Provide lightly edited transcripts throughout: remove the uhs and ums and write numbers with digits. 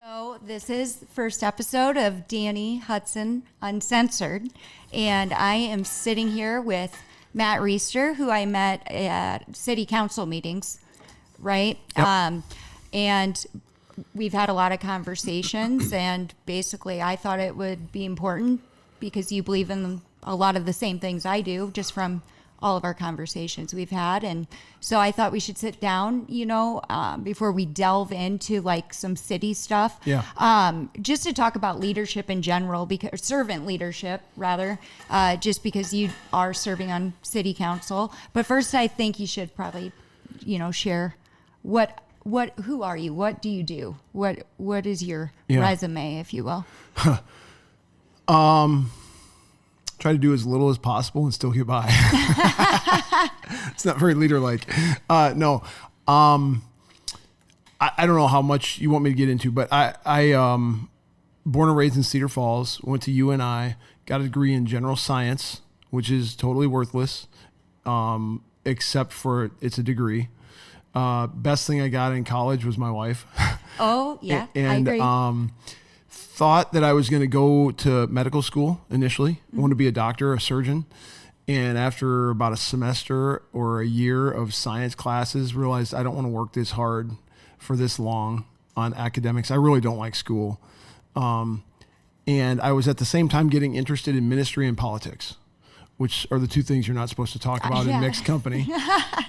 So this is the first episode of Dani Hudson Uncensored, and I am sitting here with Matt Reisetter, who I met at city council meetings, right? Yep. And we've had a lot of conversations, and basically I thought it would be important because you believe in a lot of the same things I do, just from all of our conversations we've had. And so I thought we should sit down, before we delve into like some city stuff. Yeah. Just to talk about leadership in general, because servant leadership rather, just because you are serving on city council. But first, I think you should probably, share who are you? What do you do? What is your resume, if you will? Try to do as little as possible and still get by. It's not very leader-like. No. I don't know how much you want me to get into, but I born and raised in Cedar Falls, went to UNI, got a degree in general science, which is totally worthless, except for it's a degree. Best thing I got in college was my wife. Oh, yeah, and, I agree. Thought that I was going to go to medical school initially, wanted to be a doctor, a surgeon. And after about a semester or a year of science classes, realized I don't want to work this hard for this long on academics. I really don't like school. And I was at the same time getting interested in ministry and politics, which are the two things you're not supposed to talk about in mixed company.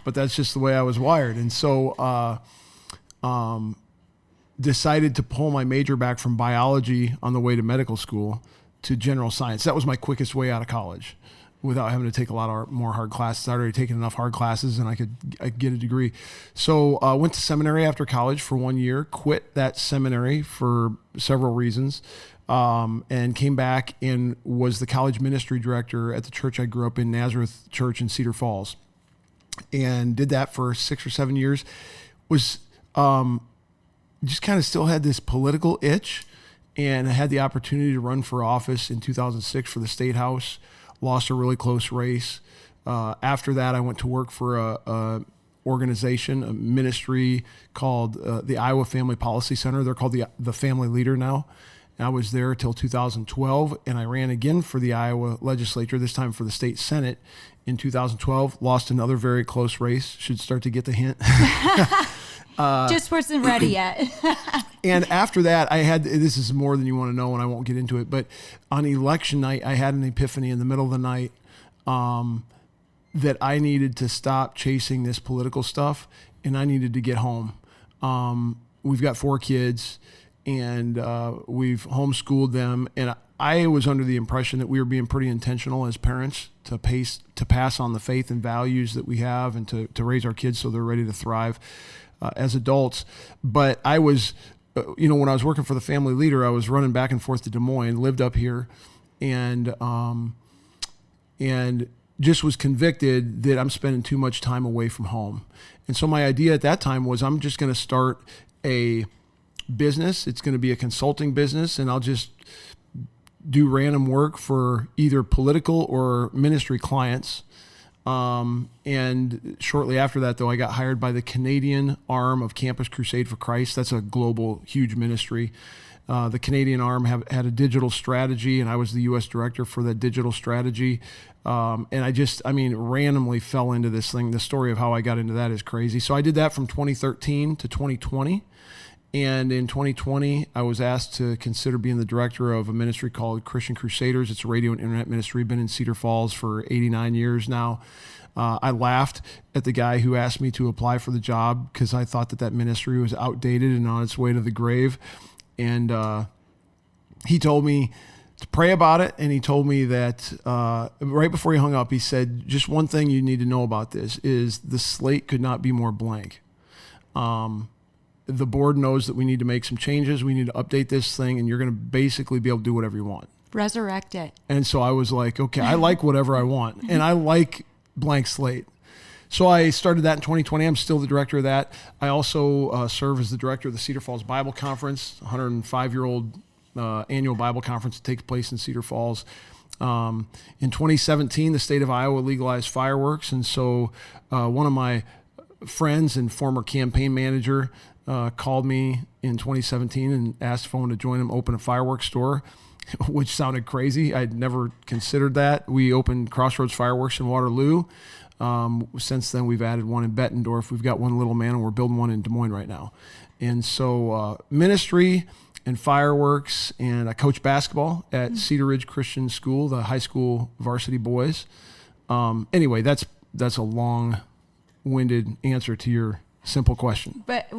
But that's just the way I was wired. And so decided to pull my major back from biology on the way to medical school to general science. That was my quickest way out of college without having to take a lot more hard classes. I'd already taken enough hard classes and I could get a degree. So I went to seminary after college for 1 year, quit that seminary for several reasons, and came back and was the college ministry director at the church I grew up in, Nazareth Church in Cedar Falls, and did that for 6 or 7 years. Was just kind of still had this political itch, and I had the opportunity to run for office in 2006 for the state house, lost a really close race. After that, I went to work for a organization, a ministry called the Iowa Family Policy Center. They're called the Family Leader now. And I was there till 2012, and I ran again for the Iowa legislature, this time for the state Senate in 2012. Lost another very close race. Should start to get the hint. Just wasn't ready yet. And after that, this is more than you want to know, and I won't get into it, but on election night, I had an epiphany in the middle of the night that I needed to stop chasing this political stuff, and I needed to get home. We've got 4 kids, and we've homeschooled them, and I was under the impression that we were being pretty intentional as parents to pass on the faith and values that we have and to raise our kids so they're ready to thrive as adults. But I was, when I was working for the Family Leader, I was running back and forth to Des Moines, lived up here, and just was convicted that I'm spending too much time away from home. And so my idea at that time was I'm just going to start a business. It's going to be a consulting business, and I'll just do random work for either political or ministry clients. And shortly after that, though, I got hired by the Canadian arm of Campus Crusade for Christ. That's a global, huge ministry. The Canadian arm had a digital strategy, and I was the U.S. director for the digital strategy. And I randomly fell into this thing. The story of how I got into that is crazy. So I did that from 2013 to 2020. And in 2020, I was asked to consider being the director of a ministry called Christian Crusaders. It's a radio and internet ministry. Been in Cedar Falls for 89 years now. I laughed at the guy who asked me to apply for the job because I thought that ministry was outdated and on its way to the grave. And he told me to pray about it. And he told me that right before he hung up, he said, just one thing you need to know about this is the slate could not be more blank. The board knows that we need to make some changes. We need to update this thing, and you're going to basically be able to do whatever you want. Resurrect it. And so I was like, okay, I like whatever I want, and I like blank slate. So I started that in 2020. I'm still the director of that. I also serve as the director of the Cedar Falls Bible Conference, 105-year-old annual Bible conference that takes place in Cedar Falls. In 2017, the state of Iowa legalized fireworks, and so one of my friends and former campaign manager called me in 2017 and asked if I wanted to join him open a fireworks store, which sounded crazy. I'd never considered that. We opened Crossroads Fireworks in Waterloo. Since then, we've added one in Bettendorf. We've got one in Little Man, and we're building one in Des Moines right now. And so ministry and fireworks, and I coach basketball at Cedar Ridge Christian School, the high school varsity boys. Anyway, that's a long-winded answer to your simple question. But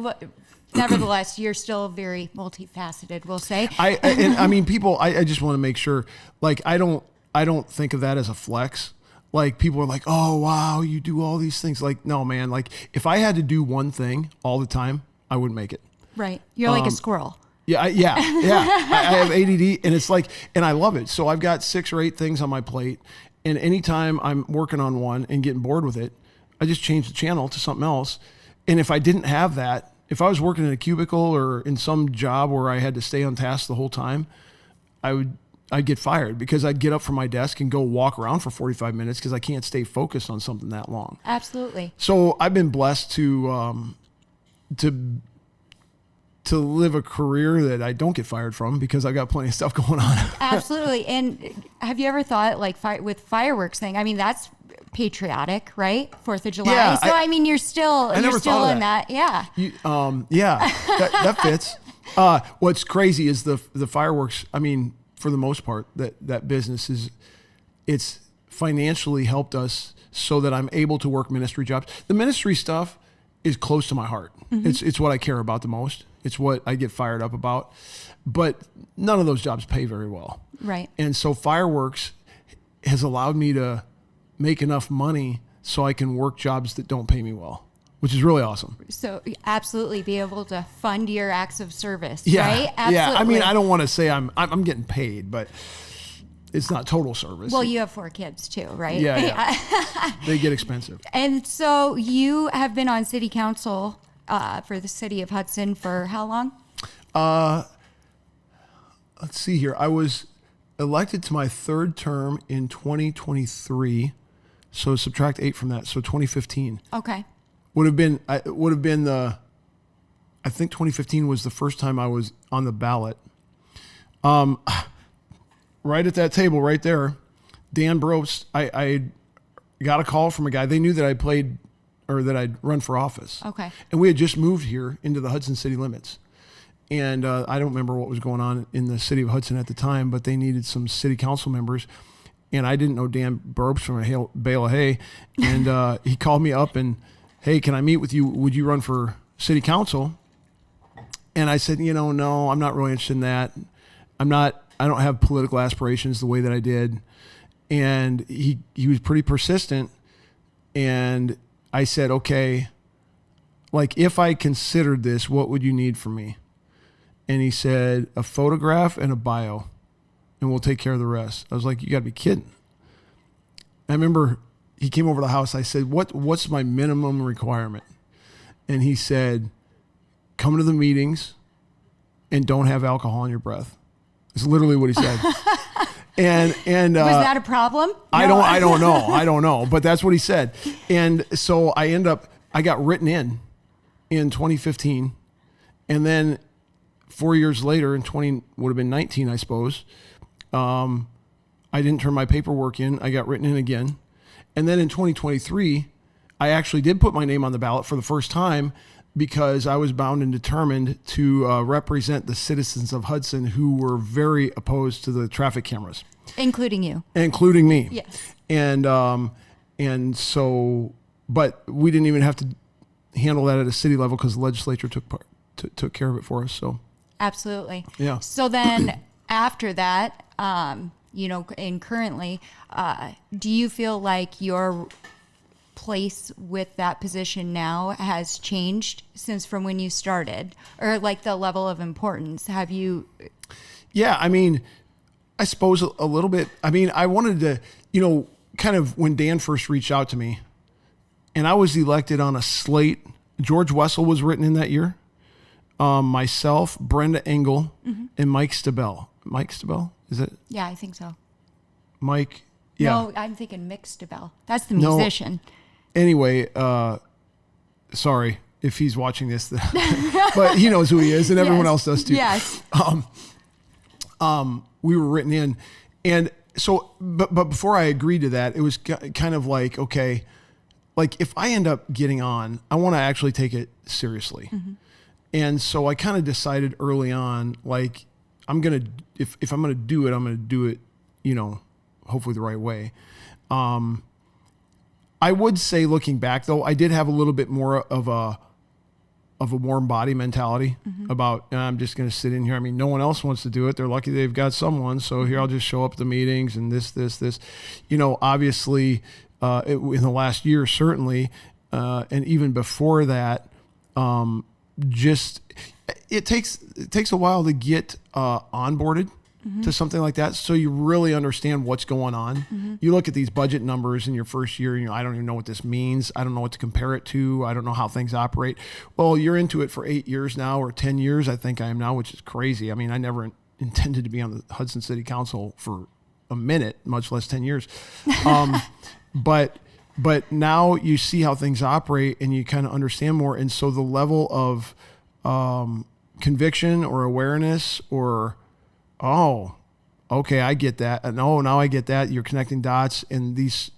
nevertheless, you're still very multifaceted, we'll say. I mean, people, I just want to make sure, like, I don't think of that as a flex. Like, people are like, oh, wow, you do all these things. Like, no, man, like, if I had to do one thing all the time, I wouldn't make it. Right. You're like a squirrel. Yeah. I have ADD, and it's like, and I love it. So I've got 6 or 8 things on my plate, and anytime I'm working on one and getting bored with it, I just change the channel to something else. And if I didn't have that, if I was working in a cubicle or in some job where I had to stay on task the whole time, I'd get fired, because I'd get up from my desk and go walk around for 45 minutes because I can't stay focused on something that long. Absolutely. So I've been blessed to live a career that I don't get fired from, because I've got plenty of stuff going on. Absolutely. And have you ever thought, like, with fireworks thing? I mean, that's patriotic, right? 4th of July. Yeah, so I mean, you're still in that. Yeah. That fits. What's crazy is the fireworks. I mean, for the most part, that business it's financially helped us so that I'm able to work ministry jobs. The ministry stuff is close to my heart. Mm-hmm. It's what I care about the most. It's what I get fired up about. But none of those jobs pay very well. Right. And so fireworks has allowed me to make enough money so I can work jobs that don't pay me well, which is really awesome. So absolutely be able to fund your acts of service, yeah, right? Absolutely. Yeah. I mean, I don't want to say I'm getting paid, but it's not total service. Well, you have 4 kids too, right? Yeah. They get expensive. And so you have been on city council for the city of Hudson for how long? Let's see here. I was elected to my 3rd term in 2023. So subtract 8 from that. So 2015. Okay. I think 2015 was the first time I was on the ballot. Right at that table right there, Dan Brobst, I got a call from a guy. They knew that I'd run for office. Okay. And we had just moved here into the Hudson city limits. And I don't remember what was going on in the city of Hudson at the time, but they needed some city council members. And I didn't know Dan Brobst from a bale of hay. And he called me up and, hey, can I meet with you? Would you run for city council? And I said, no, I'm not really interested in that. I don't have political aspirations the way that I did. And he was pretty persistent. And I said, okay, like, if I considered this, what would you need from me? And he said, a photograph and a bio, and we'll take care of the rest. I was like, you got to be kidding. I remember he came over to the house. I said, what's my minimum requirement? And he said, come to the meetings and don't have alcohol in your breath. It's literally what he said. And was that a problem? No. I don't know, but that's what he said. And so I got written in 2015, and then 4 years later, in 2019, I suppose, I didn't turn my paperwork in. I got written in again. And then in 2023, I actually did put my name on the ballot for the first time, because I was bound and determined to represent the citizens of Hudson who were very opposed to the traffic cameras. Including you. Including me. Yes. And so, but we didn't even have to handle that at a city level because the legislature took care of it for us. So. Absolutely. Yeah. So then after that, and currently, do you feel like your place with that position now has changed since from when you started, or like the level of importance? Have you? Yeah, I mean, I suppose a little bit. I mean, I wanted to, kind of when Dan first reached out to me, and I was elected on a slate. George Wessel was written in that year. Myself, Brenda Engel, and Mike Stabell. Mike Stabell, is it? Yeah, I think so. Mike, yeah. No, I'm thinking Mick Stabell. That's the musician. Anyway, sorry. if he's watching this, but he knows who he is, and everyone else does too. Yes. We were written in, and so, but before I agreed to that, it was kind of like, okay, like if I end up getting on, I want to actually take it seriously. Mm-hmm. And so I kind of decided early on, like, if I'm going to do it, I'm going to do it, hopefully the right way. I would say, looking back though, I did have a little bit more of a warm body mentality about, I'm just going to sit in here. I mean, no one else wants to do it. They're lucky they've got someone. So here, I'll just show up at the meetings and this, obviously, in the last year, certainly, and even before that, it takes a while to get onboarded to something like that, so you really understand what's going on. You look at these budget numbers in your first year, and I don't even know what this means. I don't know what to compare it to. I don't know how things operate. Well, you're into it for 8 years now, or 10 years, I think I am now, which is crazy. I mean, I never intended to be on the Hudson City Council for a minute, much less 10 years. But now you see how things operate, and you kind of understand more. And so the level of conviction or awareness or, oh, okay, I get that. And now I get that. You're connecting dots, and these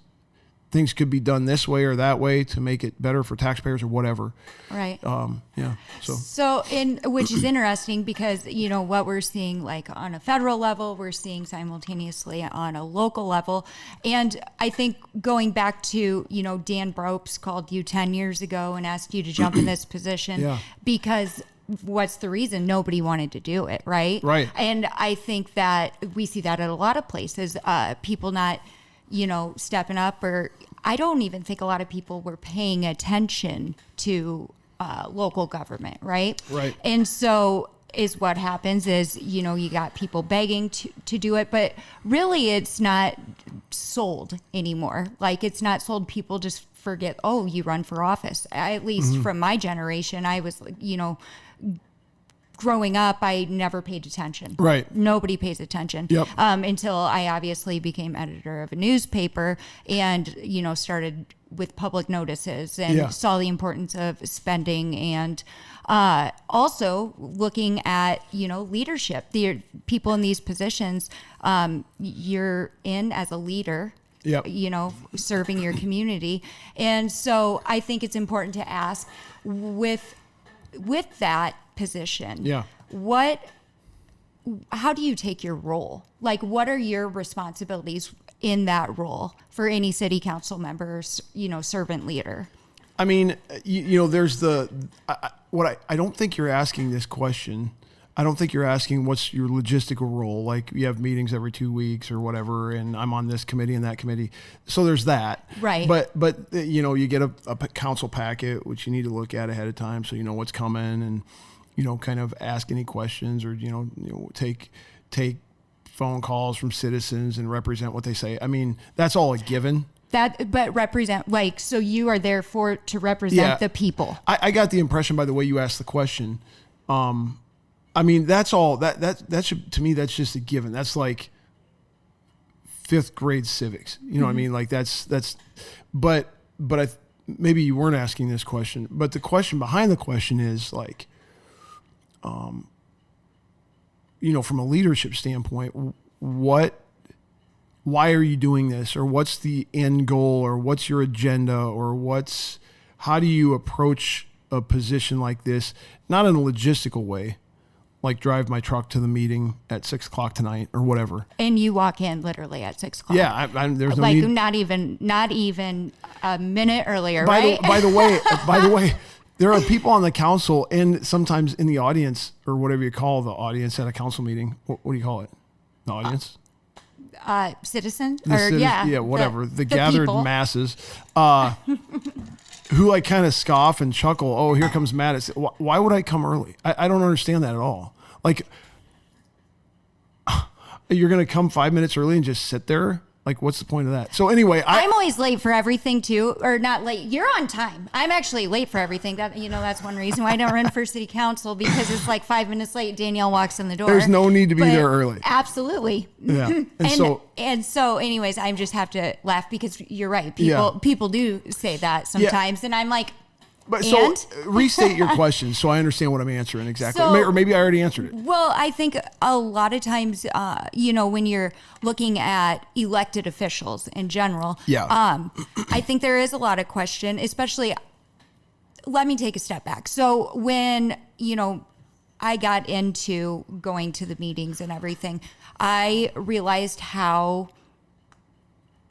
things could be done this way or that way to make it better for taxpayers or whatever. Right. Yeah. Which is interesting because, what we're seeing like on a federal level, we're seeing simultaneously on a local level. And I think going back to, Dan Bropes called you 10 years ago and asked you to jump in this position because what's the reason? Nobody wanted to do it. Right. Right. And I think that we see that at a lot of places, people not, stepping up, or I don't even think a lot of people were paying attention to local government, right? Right. And so is what happens is, you got people begging to do it, but really it's not sold anymore. Like it's not sold. People just forget, oh, you run for office. At least from my generation, I was, growing up, I never paid attention. Right. Nobody pays attention. Yep. Until I obviously became editor of a newspaper and, started with public notices and saw the importance of spending and also looking at, leadership. The people in these positions, you're in as a leader. Yep. Serving your community. And so I think it's important to ask with that position. Yeah. How do you take your role? Like, what are your responsibilities in that role for any city council members, servant leader? I mean, there's I don't think you're asking this question. I don't think you're asking what's your logistical role. Like you have meetings every 2 weeks or whatever, and I'm on this committee and that committee. So there's that. Right. But you get a council packet, which you need to look at ahead of time so you know what's coming and, kind of ask any questions or, take phone calls from citizens and represent what they say. I mean, that's all a given. But represent, so you are there to represent the people. I got the impression by the way you asked the question. I mean, that's all that should, to me, that's just a given. That's like 5th grade civics. You know what I mean? Like but maybe you weren't asking this question, but the question behind the question is like, from a leadership standpoint, why are you doing this, or what's the end goal, or what's your agenda, or how do you approach a position like this? Not in a logistical way, like drive my truck to the meeting at 6:00 tonight or whatever. And you walk in literally at 6:00. Yeah, there's no need. Not even a minute earlier, by right? By the way, there are people on the council and sometimes in the audience, or whatever you call the audience at a council meeting. What do you call it? The audience? Citizens? Whatever. The gathered people. Masses. Who like kind of scoff and chuckle. Oh, here comes Matt. It's, why would I come early? I don't understand that at all. Like, you're going to come 5 minutes early and just sit there? Like, what's the point of that? So anyway, I'm always late for everything too, or not late. You're on time. I'm actually late for everything. That's one reason why I don't run for city council, because it's like 5 minutes late. Danielle walks in the door. There's no need to be there early. Absolutely. Yeah. And so anyways, I just have to laugh because you're right. People do say that sometimes. And I'm like, But so restate your question so I understand what I'm answering exactly. Or maybe I already answered it. Well, I think a lot of times, when you're looking at elected officials in general, I think there is a lot of question, especially, let me take a step back. So when, I got into going to the meetings and everything, I realized how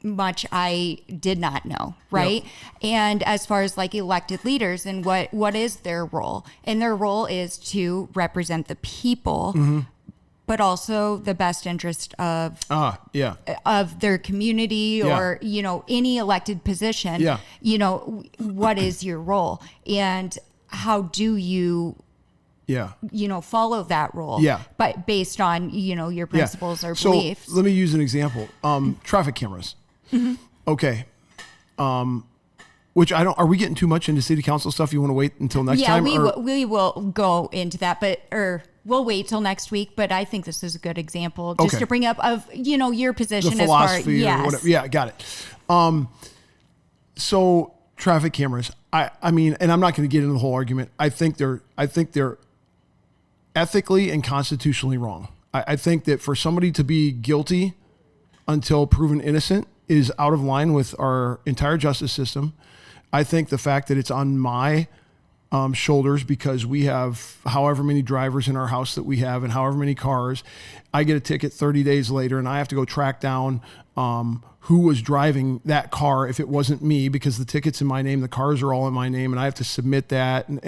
much I did not know, right? Yep. And as far as like elected leaders and what is their role? And their role is to represent the people, but also the best interest of their community or any elected position. What is your role and how do you follow that role? But based on your principles or beliefs. Let me use an example. Traffic cameras. Okay. Which are we getting too much into city council stuff? You want to wait until next time? We will go into that, we'll wait till next week. But I think this is a good example just to bring up of, your position the philosophy as far or whatever. Yeah, got it. So traffic cameras, I mean, and I'm not going to get into the whole argument. I think they're ethically and constitutionally wrong. I think that for somebody to be guilty until proven innocent is out of line with our entire justice system. I think the fact that it's on my shoulders because we have however many drivers in our house that we have and however many cars, I get a ticket 30 days later and I have to go track down who was driving that car if it wasn't me because the ticket's in my name, the cars are all in my name and I have to submit that. And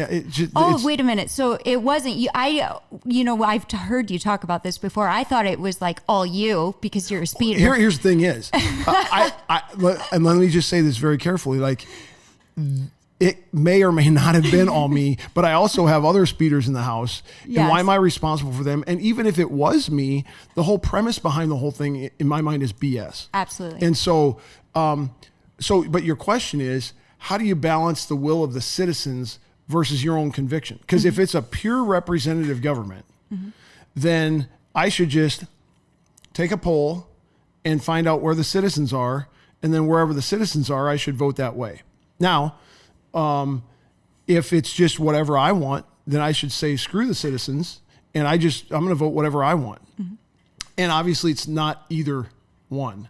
wait a minute. So it wasn't you. I've heard you talk about this before. I thought it was like all you because you're a speeder. Here's the thing is, and let me just say this very carefully, like it may or may not have been all me, but I also have other speeders in the house. Yes. And why am I responsible for them? And even if it was me, the whole premise behind the whole thing in my mind is BS. Absolutely. And so, but your question is, how do you balance the will of the citizens versus your own conviction? Because if it's a pure representative government, then I should just take a poll and find out where the citizens are. And then wherever the citizens are, I should vote that way. Now, if it's just whatever I want, then I should say, screw the citizens. And I'm going to vote whatever I want. And obviously it's not either one.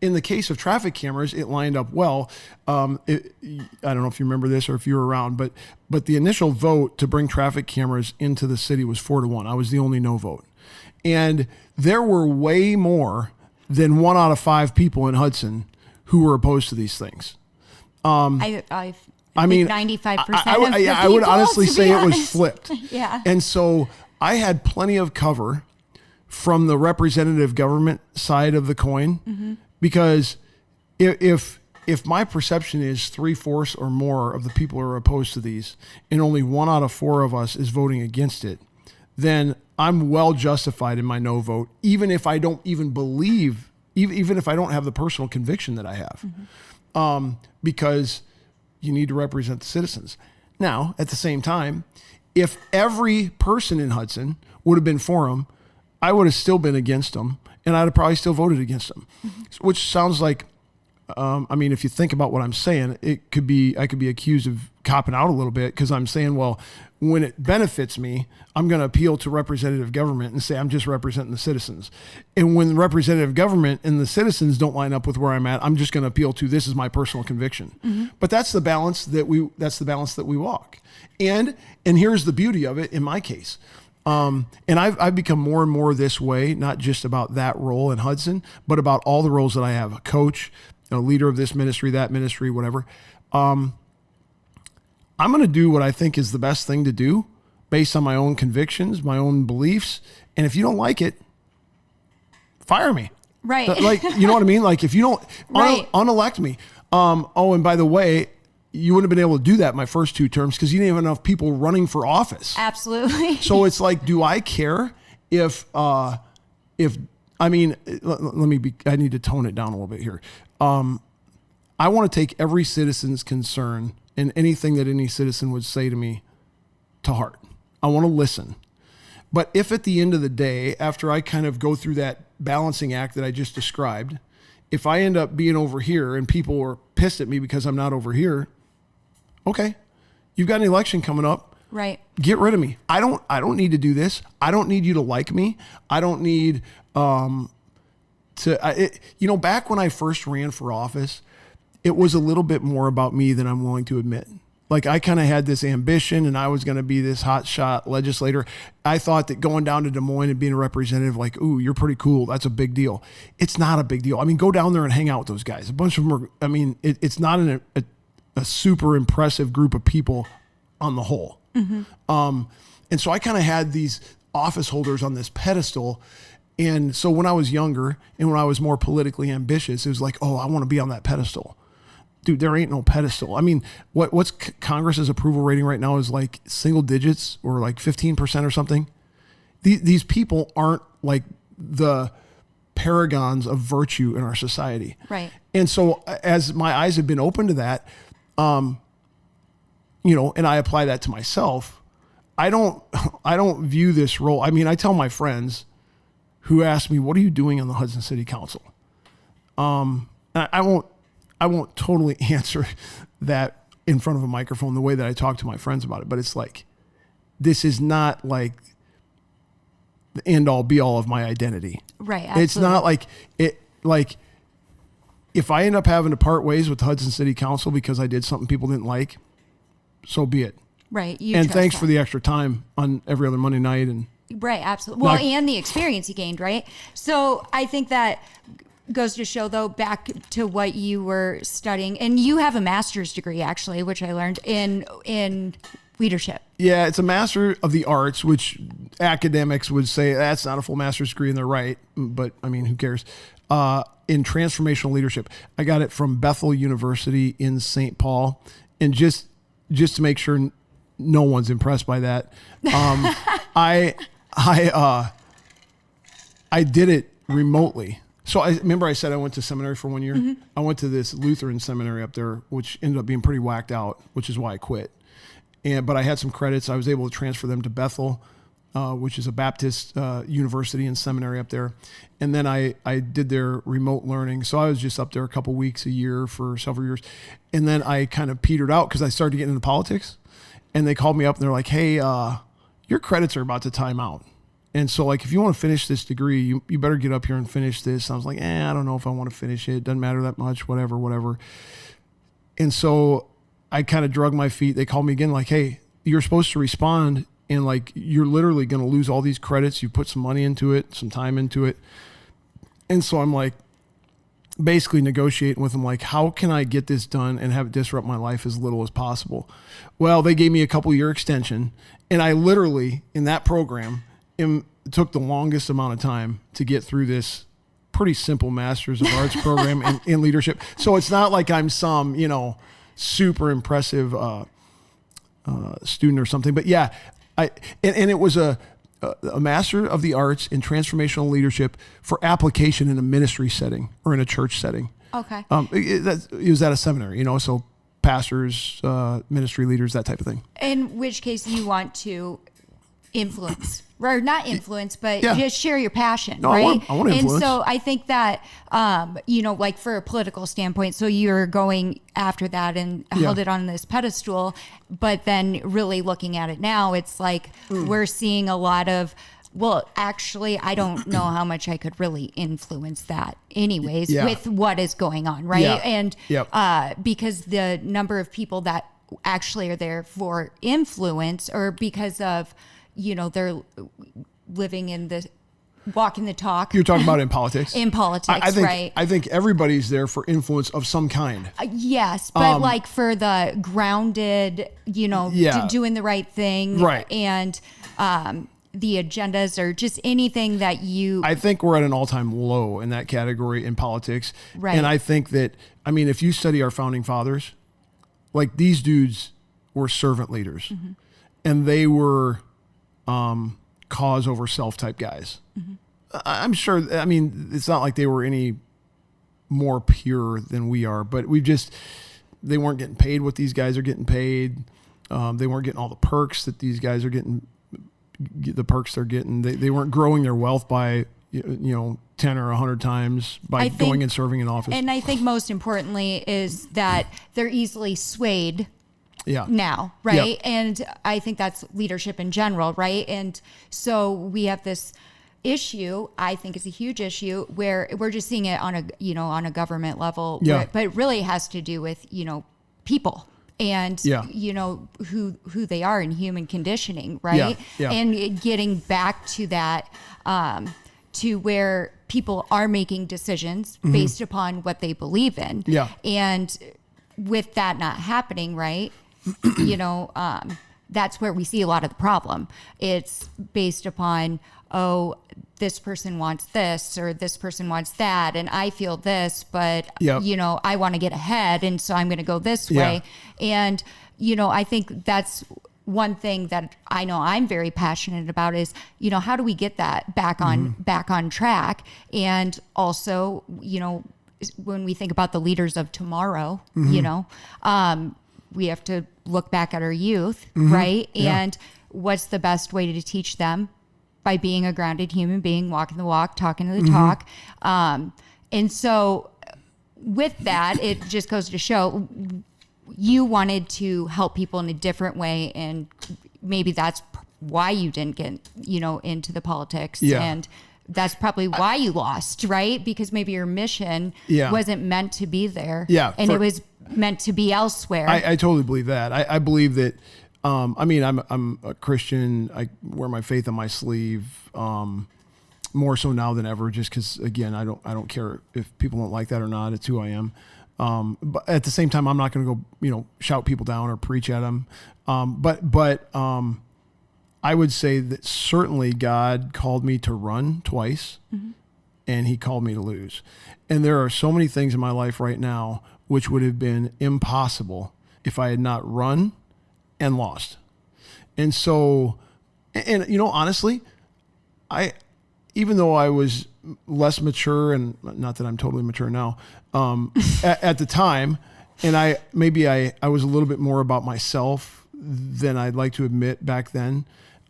In the case of traffic cameras, it lined up well. I don't know if you remember this or if you were around, but the initial vote to bring traffic cameras into the city was 4-1. I was the only no vote. And there were way more than 1 out of 5 people in Hudson who were opposed to these things. I mean, 95%. I would honestly say it was flipped. Yeah. And so I had plenty of cover from the representative government side of the coin because if my perception is 3/4 or more of the people are opposed to these and only 1 out of 4 of us is voting against it, then I'm well justified in my no vote, even if I don't even believe, even if I don't have the personal conviction that I have, because you need to represent the citizens. Now, at the same time, if every person in Hudson would have been for them, I would have still been against them, and I'd have probably still voted against them, which sounds like, if you think about what I'm saying, I could be accused of copping out a little bit because I'm saying, well, when it benefits me, I'm going to appeal to representative government and say I'm just representing the citizens. And when representative government and the citizens don't line up with where I'm at, I'm just going to appeal to this is my personal conviction. But that's the balance that we walk. And here's the beauty of it in my case. And I've become more and more this way, not just about that role in Hudson, but about all the roles that I have: a coach, a leader of this ministry, that ministry, whatever. I'm going to do what I think is the best thing to do based on my own convictions, my own beliefs. And if you don't like it, fire me. Right. Like, you know what I mean? Like if you don't unelect me. And by the way, you wouldn't have been able to do that my first 2 terms because you didn't have enough people running for office. Absolutely. So it's like, do I care I need to tone it down a little bit here. I want to take every citizen's concern and anything that any citizen would say to me to heart. I want to listen. But if at the end of the day, after I kind of go through that balancing act that I just described, if I end up being over here and people are pissed at me because I'm not over here, okay, You've got an election coming up. Right. Get rid of me. I don't need to do this. I don't need you to like me. I don't need back when I first ran for office, it was a little bit more about me than I'm willing to admit. Like I kind of had this ambition and I was going to be this hotshot legislator. I thought that going down to Des Moines and being a representative, like, ooh, you're pretty cool. That's a big deal. It's not a big deal. I mean, go down there and hang out with those guys. A bunch of them are, I mean, it's not a super impressive group of people on the whole. Mm-hmm. And so I kind of had these office holders on this pedestal. And so when I was younger and when I was more politically ambitious, it was like, oh, I want to be on that pedestal. Dude, there ain't no pedestal. I mean, what's Congress's approval rating right now is like single digits or like 15% or something. These people aren't like the paragons of virtue in our society. Right. And so as my eyes have been open to that, and I apply that to myself, I don't view this role. I mean, I tell my friends who ask me, what are you doing on the Hudson City Council? I won't totally answer that in front of a microphone the way that I talk to my friends about it, but it's like, this is not like the end all be all of my identity. Right. Absolutely. It's not like if I end up having to part ways with the Hudson City Council because I did something people didn't like, so be it. Right. And thanks for the extra time on every other Monday night. And right. Absolutely. Well, and the experience you gained, right? So I think that goes to show, though, back to what you were studying, and you have a master's degree, actually, which I learned in leadership. Yeah, it's a Master of the Arts, which academics would say that's not a full master's degree, and they're right. But I mean, who cares? In transformational leadership, I got it from Bethel University in St. Paul, and just to make sure no one's impressed by that, I did it remotely. So I remember I said I went to seminary for 1 year. Mm-hmm. I went to this Lutheran seminary up there, which ended up being pretty whacked out, which is why I quit. But I had some credits. I was able to transfer them to Bethel, which is a Baptist university and seminary up there. And then I did their remote learning. So I was just up there a couple weeks a year for several years. And then I kind of petered out because I started getting into politics. And they called me up and they're like, hey, your credits are about to time out. And so, like, if you want to finish this degree, you better get up here and finish this. And I was like, I don't know if I want to finish it. Doesn't matter that much, whatever. And so I kind of drug my feet. They called me again, like, hey, you're supposed to respond. And, like, you're literally going to lose all these credits. You put some money into it, some time into it. And so I'm, like, basically negotiating with them, like, how can I get this done and have it disrupt my life as little as possible? Well, they gave me a couple-year extension. And I literally, in that program, it took the longest amount of time to get through this pretty simple Master's of Arts program in leadership. So it's not like I'm some, super impressive student or something. But yeah, and it was a Master of the Arts in Transformational Leadership for application in a ministry setting or in a church setting. Okay. It was at a seminary, so pastors, ministry leaders, that type of thing. In which case you want to influence, or not influence, but just share your passion, right? I want to influence. And so I think that, like for a political standpoint, so you're going after that and held it on this pedestal, but then really looking at it now, it's like we're seeing a lot of, well, actually, I don't know how much I could really influence that anyways with what is going on, right? Yeah. And because the number of people that actually are there for influence or because of they're living in the walking the talk. You're talking about in politics? In politics, I think, right. I think everybody's there for influence of some kind. Yes, but like for the grounded, doing the right thing. Right. And the agendas or just anything that I think we're at an all-time low in that category in politics. Right. And I think that, if you study our founding fathers, like these dudes were servant leaders. Mm-hmm. And they were cause over self type guys. Mm-hmm. I'm sure, it's not like they were any more pure than we are, but they weren't getting paid what these guys are getting paid. They weren't getting all the perks that these guys are getting, the perks they're getting. They weren't growing their wealth by, 10 or 100 times by going and serving in office. And I think most importantly is that they're easily swayed now, right? And I think that's leadership in general, right? And so we have this issue, I think is a huge issue, where we're just seeing it on a government level, but it really has to do with, people and, who they are in human conditioning, right? And getting back to that, to where people are making decisions based upon what they believe in. And with that not happening, right, that's where we see a lot of the problem. It's based upon, this person wants this or this person wants that, and I feel this, but I want to get ahead, and so I'm going to go this way. And I think that's one thing that I know I'm very passionate about is, how do we get that back on track? And also, when we think about the leaders of tomorrow, we have to look back at our youth, right? And what's the best way to teach them? By being a grounded human being, walking the walk, talking the talk. And so with that, it just goes to show you wanted to help people in a different way. And maybe that's why you didn't get, into the politics. And that's probably why you lost, right? Because maybe your mission wasn't meant to be there. And it was meant to be elsewhere. I totally believe that. I believe that. I'm a Christian. I wear my faith on my sleeve, more so now than ever, just because, again, I don't care if people don't like that or not. It's who I am. But at the same time, I'm not going to go, shout people down or preach at them. But I would say that certainly God called me to run twice, and he called me to lose. And there are so many things in my life right now which would have been impossible if I had not run and lost. And so, honestly, even though I was less mature, and not that I'm totally mature now, at the time, and I was a little bit more about myself than I'd like to admit back then,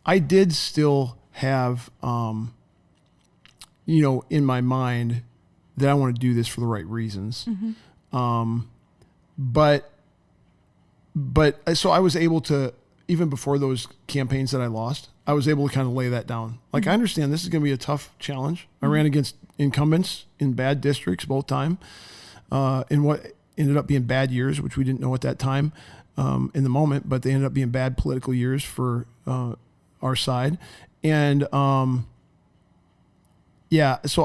I did still have, in my mind that I want to do this for the right reasons. But so I was able to, even before those campaigns that I lost, I was able to kind of lay that down. Like, I understand this is going to be a tough challenge. I ran against incumbents in bad districts both time, in what ended up being bad years, which we didn't know at that time in the moment, but they ended up being bad political years for our side. And so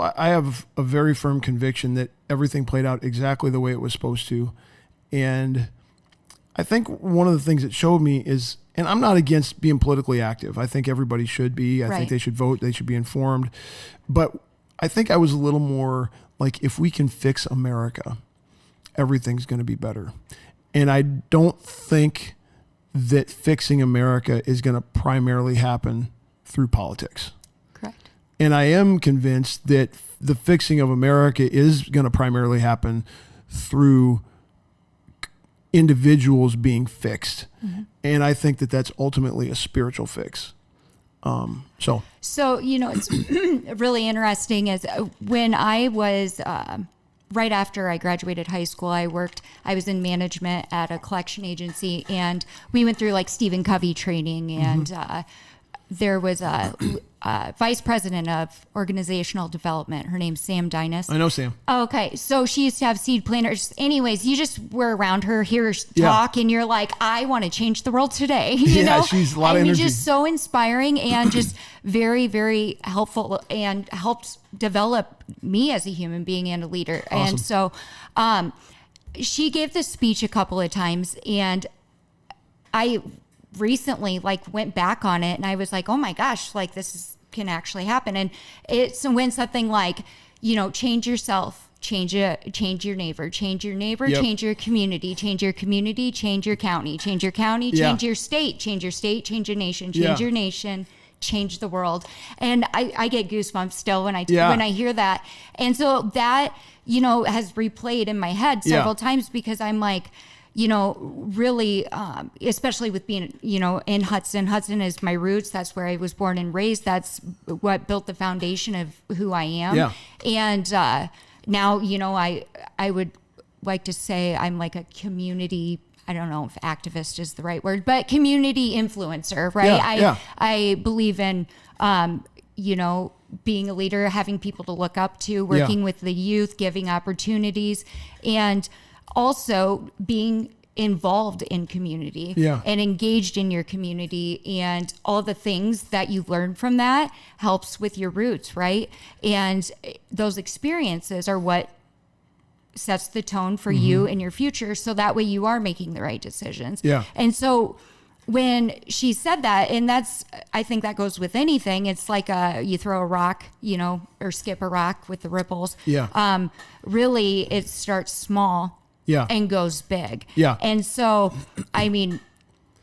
I have a very firm conviction that everything played out exactly the way it was supposed to. And I think one of the things it showed me is, and I'm not against being politically active. I think everybody should be. I think they should vote. They should be informed. But I think I was a little more like, if we can fix America, everything's going to be better. And I don't think that fixing America is going to primarily happen through politics. Correct. And I am convinced that the fixing of America is going to primarily happen through individuals being fixed. And I think that that's ultimately a spiritual fix. So it's really interesting is when I was, right after I graduated high school, I was in management at a collection agency, and we went through like Stephen Covey training, and there was a vice president of organizational development. Her name's Sam Dinas. I know Sam. Okay. So she used to have seed planters. Anyways, you just were around her, hear her talk, and you're like, I want to change the world today. You know? She's a lot of energy. Just so inspiring and just very, very helpful, and helped develop me as a human being and a leader. Awesome. And so she gave this speech a couple of times, and I recently went back on it, and I was like, oh my gosh, can actually happen. And it's when something like, change yourself, change your neighbor, change your neighbor, change your community, change your community, change your county, change your county, change your state, change your state, change your nation, change your nation, change the world. And I get goosebumps still when I hear that. And so that, has replayed in my head several times, because I'm like, really, especially with being, in Hudson. Hudson is my roots. That's where I was born and raised. That's what built the foundation of who I am. Yeah. And now, I would like to say I'm like a community I don't know if activist is the right word, but community influencer, right? I believe in, being a leader, having people to look up to, working with the youth, giving opportunities, and also being involved in community and engaged in your community, and all the things that you've learned from that helps with your roots, right? And those experiences are what sets the tone for you and your future, so that way you are making the right decisions. And so when she said that, and I think that goes with anything, it's like you throw a rock, or skip a rock with the ripples. Really, it starts small and goes big. And so, I mean,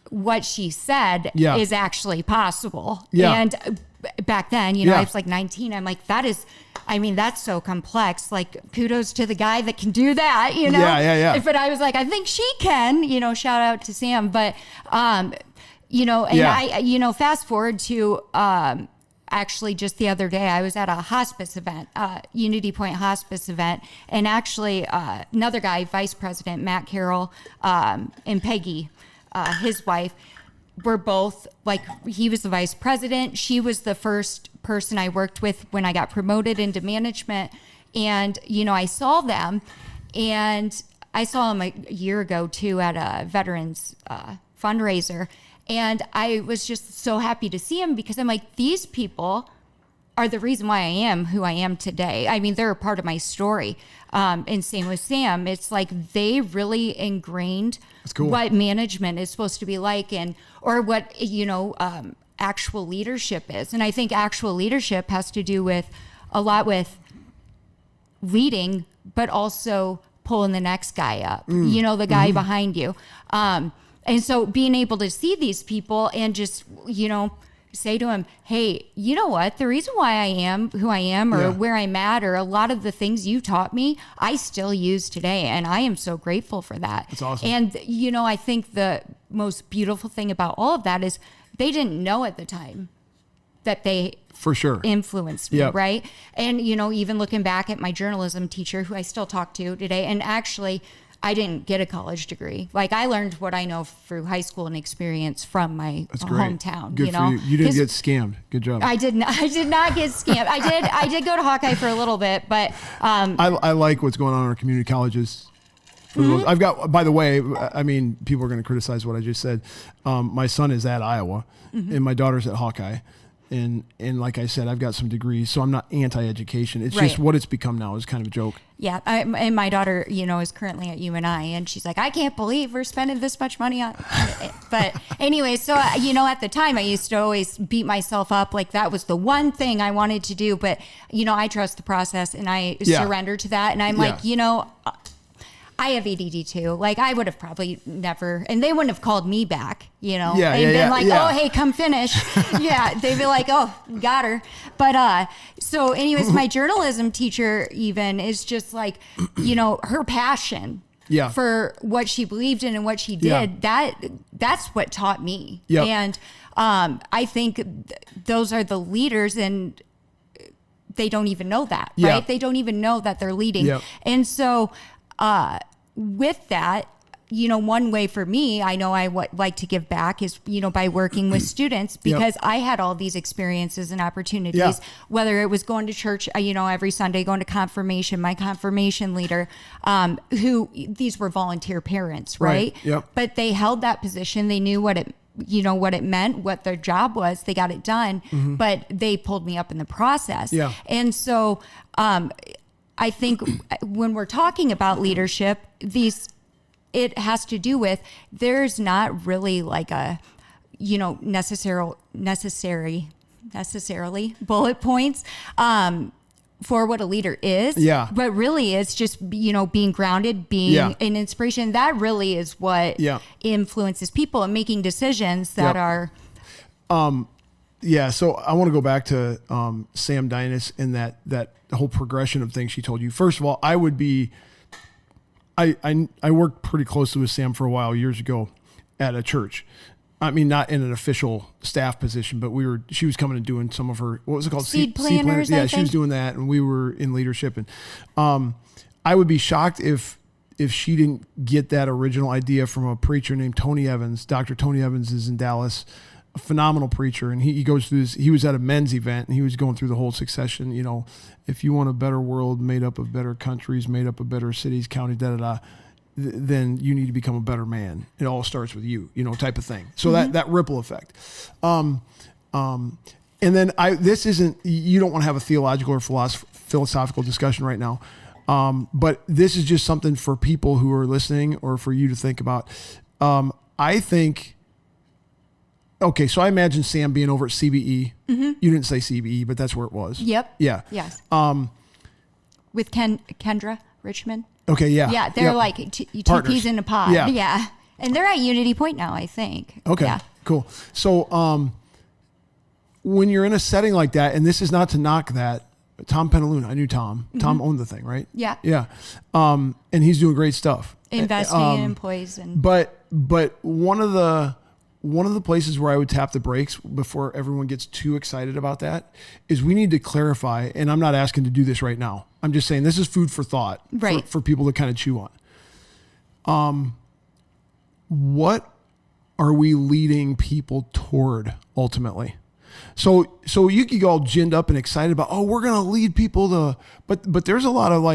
what she said is actually possible. And back then, I was like 19. I'm like, that's so complex. Like, kudos to the guy that can do that, But I was like, I think she can, shout out to Sam. But, I fast forward to, actually just the other day, I was at a hospice event, Unity Point hospice event. And actually, another guy, Vice President Matt Carroll, and Peggy, his wife, were both he was the vice president. She was the first person I worked with when I got promoted into management. And, I saw them, and I saw them a year ago too at a veterans fundraiser. And I was just so happy to see them, because I'm like, these people are the reason why I am who I am today. I mean, they're a part of my story. And same with Sam. It's like they really ingrained what management is supposed to be like, or what, actual leadership is. And I think actual leadership has to do with a lot with leading, but also pulling the next guy up, the guy behind you. And so being able to see these people and just, say to him, hey, you know what? The reason why I am who I am, or where I'm at, or a lot of the things you taught me, I still use today. And I am so grateful for that. That's awesome. And, I think the most beautiful thing about all of that is they didn't know at the time that they for sure influenced me, right? And, even looking back at my journalism teacher, who I still talk to today, and actually, I didn't get a college degree. Like, I learned what I know through high school and experience from my hometown. Good for you. You didn't get scammed. Good job. I did not get scammed. I did go to Hawkeye for a little bit, but I like what's going on in our community colleges. I've got, by the way, I mean, people are going to criticize what I just said. My son is at Iowa, and my daughter's at Hawkeye. And like I said, I've got some degrees, so I'm not anti-education. It's just what it's become now is kind of a joke. Yeah, and my daughter, is currently at UNI, and she's like, I can't believe we're spending this much money on it. But anyway, so, at the time, I used to always beat myself up like that was the one thing I wanted to do. But, I trust the process, and I surrender to that. And I'm like, I have ADD too. Like, I would have probably never, and they wouldn't have called me back, they'd been like, oh, hey, come finish. They'd be like, oh, got her. But, so anyways, my journalism teacher even is just like, her passion for what she believed in and what she did, that's what taught me. And, I think those are the leaders, and they don't even know that, right? They don't even know that they're leading. And so, with that, one way for me, I know I like to give back is, by working with students, because I had all these experiences and opportunities, whether it was going to church, every Sunday, going to confirmation, my confirmation leader, who these were volunteer parents, right? But they held that position. They knew what it meant, what their job was. They got it done, but they pulled me up in the process. And so, I think when we're talking about leadership, it has to do with, there's not really like a, necessarily bullet points for what a leader is. But really it's just, being grounded, being an inspiration. That really is what influences people and making decisions that are. So I want to go back to Sam Dynas and that whole progression of things she told you. First of all, I worked pretty closely with Sam for a while years ago at a church. I mean, not in an official staff position, but she was coming and doing some of her, what was it called? Seed planners. Yeah, she was doing that, and we were in leadership. And I would be shocked if if she didn't get that original idea from a preacher named Tony Evans. Dr. Tony Evans is in Dallas, a phenomenal preacher. And he goes through this, he was at a men's event and he was going through the whole succession, if you want a better world made up of better countries, made up of better cities, counties, then you need to become a better man. It all starts with you, type of thing. So that ripple effect. And then this isn't, you don't want to have a theological or philosophical discussion right now. But this is just something for people who are listening or for you to think about. I think, okay, so I imagine Sam being over at CBE. You didn't say CBE, but that's where it was. Yep. Yeah. Yes. With Kendra Richmond. Okay, yeah. Yeah, they're like two peas in a pod. Yeah. And they're at Unity Point now, I think. Okay, yeah. Cool. So when you're in a setting like that, and this is not to knock that, Tom Penaluna, I knew Tom. Tom owned the thing, right? Yeah. Yeah. And he's doing great stuff. Investing in employees and But one of the places where I would tap the brakes before everyone gets too excited about that is we need to clarify, and I'm not asking to do this right now. I'm just saying this is food for thought right. for people to kind of chew on. What are we leading people toward ultimately? So you could go all ginned up and excited about, we're going to lead people to, but there's a lot of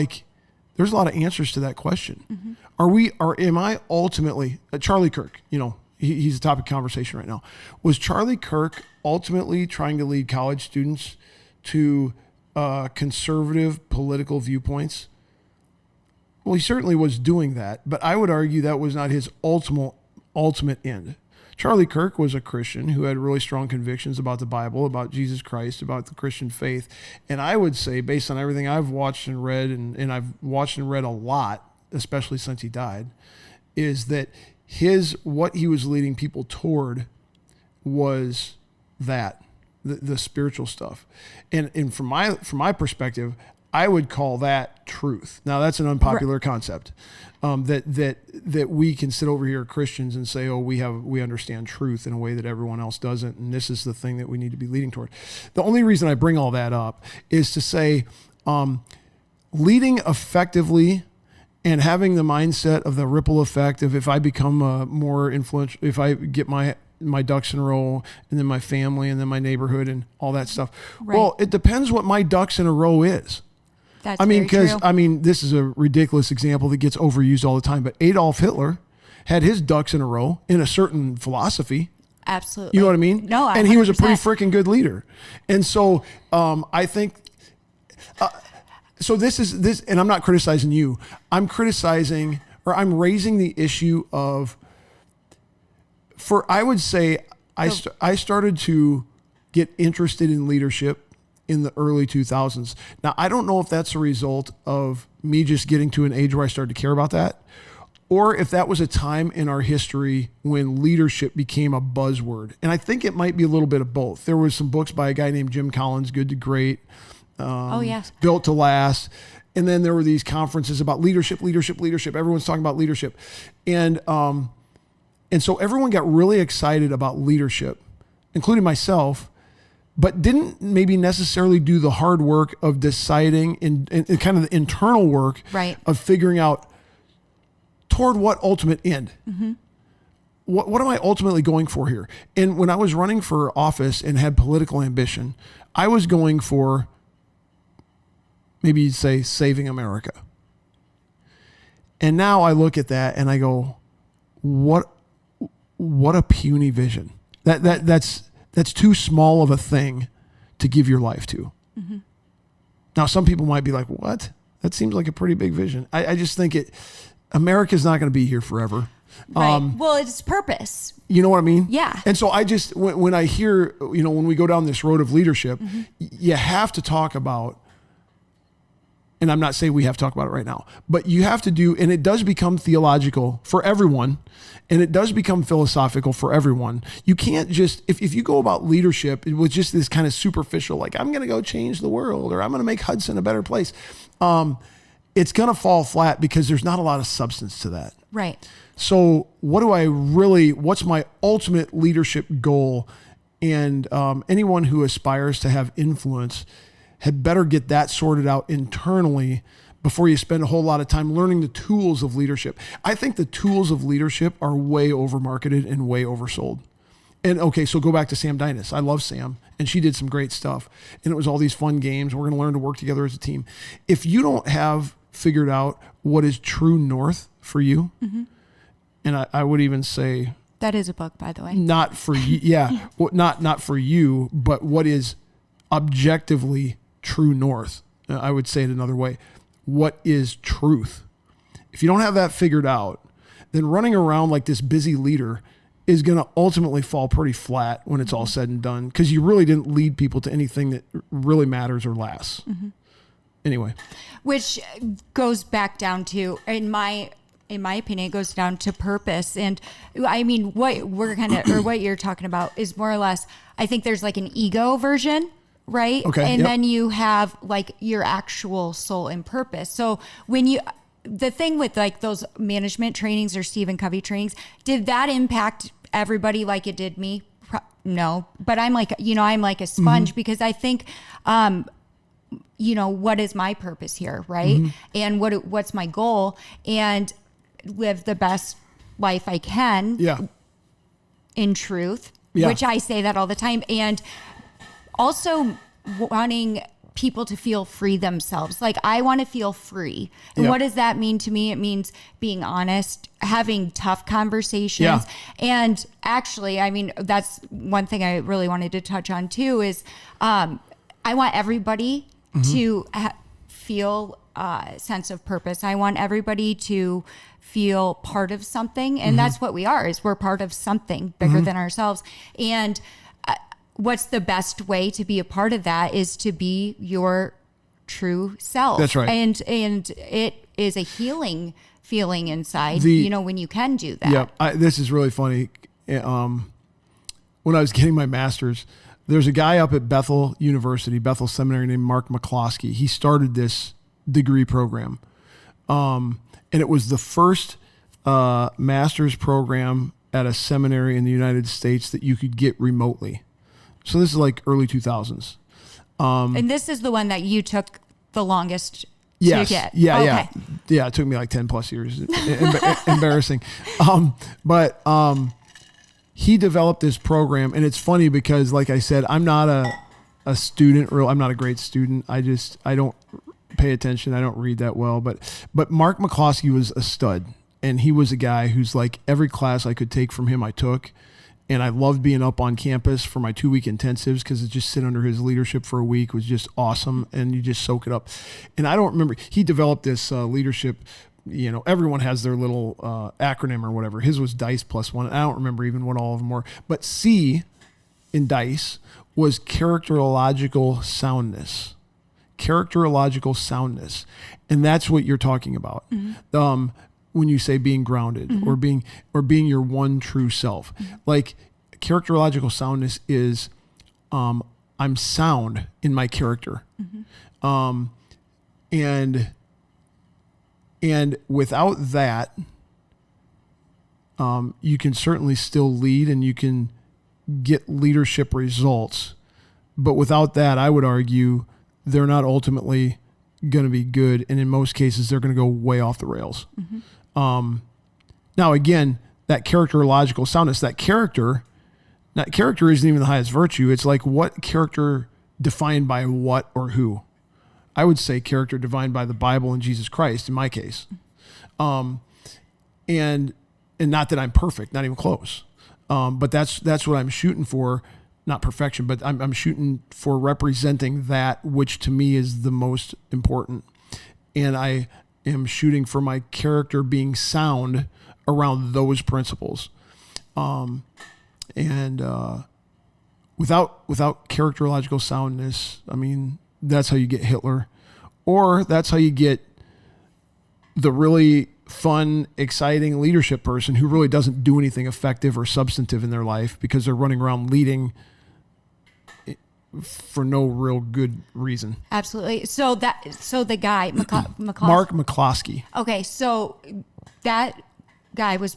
answers to that question. Am I ultimately, Charlie Kirk, he's a topic of conversation right now. Was Charlie Kirk ultimately trying to lead college students to conservative political viewpoints? Well, he certainly was doing that, but I would argue that was not his ultimate end. Charlie Kirk was a Christian who had really strong convictions about the Bible, about Jesus Christ, about the Christian faith. And I would say, based on everything I've watched and read, and I've watched and read a lot, especially since he died, is that what he was leading people toward was that, the spiritual stuff. And from my perspective, I would call that truth. Now that's an unpopular concept, that we can sit over here Christians and say, we understand truth in a way that everyone else doesn't. And this is the thing that we need to be leading toward. The only reason I bring all that up is to say, leading effectively and having the mindset of the ripple effect of if I become more influential, if I get my ducks in a row and then my family and then my neighborhood and all that stuff. Right. Well, it depends what my ducks in a row is. That's because this is a ridiculous example that gets overused all the time, but Adolf Hitler had his ducks in a row in a certain philosophy. Absolutely. You know what I mean? No, 100%. And he was a pretty freaking good leader. And so I think, so this is this, and I'm not criticizing you. I'm raising the issue of, I would say I started to get interested in leadership in the early 2000s. Now, I don't know if that's a result of me just getting to an age where I started to care about that, or if that was a time in our history when leadership became a buzzword. And I think it might be a little bit of both. There was some books by a guy named Jim Collins, Good to Great, yes, Built to Last. And then there were these conferences about leadership. Everyone's talking about leadership. And so everyone got really excited about leadership, including myself, but didn't maybe necessarily do the hard work of deciding and kind of the internal work right. of figuring out toward what ultimate end. What am I ultimately going for here? And when I was running for office and had political ambition, I was going for, maybe you'd say, saving America. And now I look at that and I go, what a puny vision. That's too small of a thing to give your life to. Now, some people might be like, what? That seems like a pretty big vision. I just think America's not going to be here forever. Right. Well, it's purpose. You know what I mean? Yeah. And so I just, when I hear, when we go down this road of leadership, you have to talk about, and I'm not saying we have to talk about it right now, but you have to do, and it does become theological for everyone, and it does become philosophical for everyone. You can't just, if you go about leadership with just this kind of superficial, like, I'm going to go change the world, or I'm going to make Hudson a better place, it's going to fall flat because there's not a lot of substance to that. Right. So what's my ultimate leadership goal? And anyone who aspires to have influence had better get that sorted out internally before you spend a whole lot of time learning the tools of leadership. I think the tools of leadership are way over marketed and way oversold. And okay, so go back to Sam Dynas. I love Sam, and she did some great stuff. And it was all these fun games. We're going to learn to work together as a team. If you don't have figured out what is true north for you, and I would even say... That is a book, by the way. Not for you, yeah. Well, not for you, but what is objectively true north. I would say it another way. What is truth? If you don't have that figured out, then running around like this busy leader is going to ultimately fall pretty flat when it's all said and done, because you really didn't lead people to anything that really matters or lasts. Anyway. Which goes back down to, in my opinion, it goes down to purpose. And I mean, what we're kind of, or what you're talking about is more or less, I think there's like an ego version, right? Okay. And then you have like your actual soul and purpose. So when the thing with like those management trainings or Stephen Covey trainings, did that impact everybody like it did me? No, but I'm like, I'm like a sponge, because I think, what is my purpose here? Right. And what's my goal? And live the best life I can. Yeah. In truth, yeah. Which I say that all the time. And also wanting people to feel free themselves. Like, I want to feel free. And what does that mean to me? It means being honest, having tough conversations. Yeah. And actually, I mean, that's one thing I really wanted to touch on too, is I want everybody to feel a sense of purpose. I want everybody to feel part of something. And that's what we are, is we're part of something bigger than ourselves. And what's the best way to be a part of that is to be your true self. That's right. And it is a healing feeling inside, when you can do that. Yeah. This is really funny. When I was getting my master's, there's a guy up at Bethel University, Bethel Seminary, named Mark McCloskey. He started this degree program. And it was the first master's program at a seminary in the United States that you could get remotely. So this is like early 2000s. And this is the one that you took the longest to get. Yeah, okay. yeah. Yeah, it took me like 10 plus years. Embarrassing. He developed this program, and it's funny because, like I said, I'm not a student. I'm not a great student. I don't pay attention. I don't read that well. But Mark McCloskey was a stud, and he was a guy who's like, every class I could take from him, I took. And I loved being up on campus for my 2-week intensives, because it just sit under his leadership for a week was just awesome. And you just soak it up. And I don't remember, he developed this leadership, everyone has their little acronym or whatever. His was DICE +1. I don't remember even what all of them were. But C in DICE was characterological soundness. Characterological soundness. And that's what you're talking about. When you say being grounded or being your one true self. Like, characterological soundness is I'm sound in my character. And without that, you can certainly still lead and you can get leadership results. But without that, I would argue they're not ultimately going to be good. And in most cases, they're going to go way off the rails. Now, again, that characterological soundness, that character isn't even the highest virtue. It's like, what character defined by what or who? I would say character defined by the Bible and Jesus Christ, in my case. And not that I'm perfect, not even close. But that's what I'm shooting for. Not perfection, but I'm shooting for representing that which to me is the most important. And I am shooting for my character being sound around those principles. And without characterological soundness, I mean, that's how you get Hitler, or that's how you get the really fun, exciting leadership person who really doesn't do anything effective or substantive in their life because they're running around leading for no real good reason. Absolutely. So the guy, Mark McCloskey. Okay. So that guy was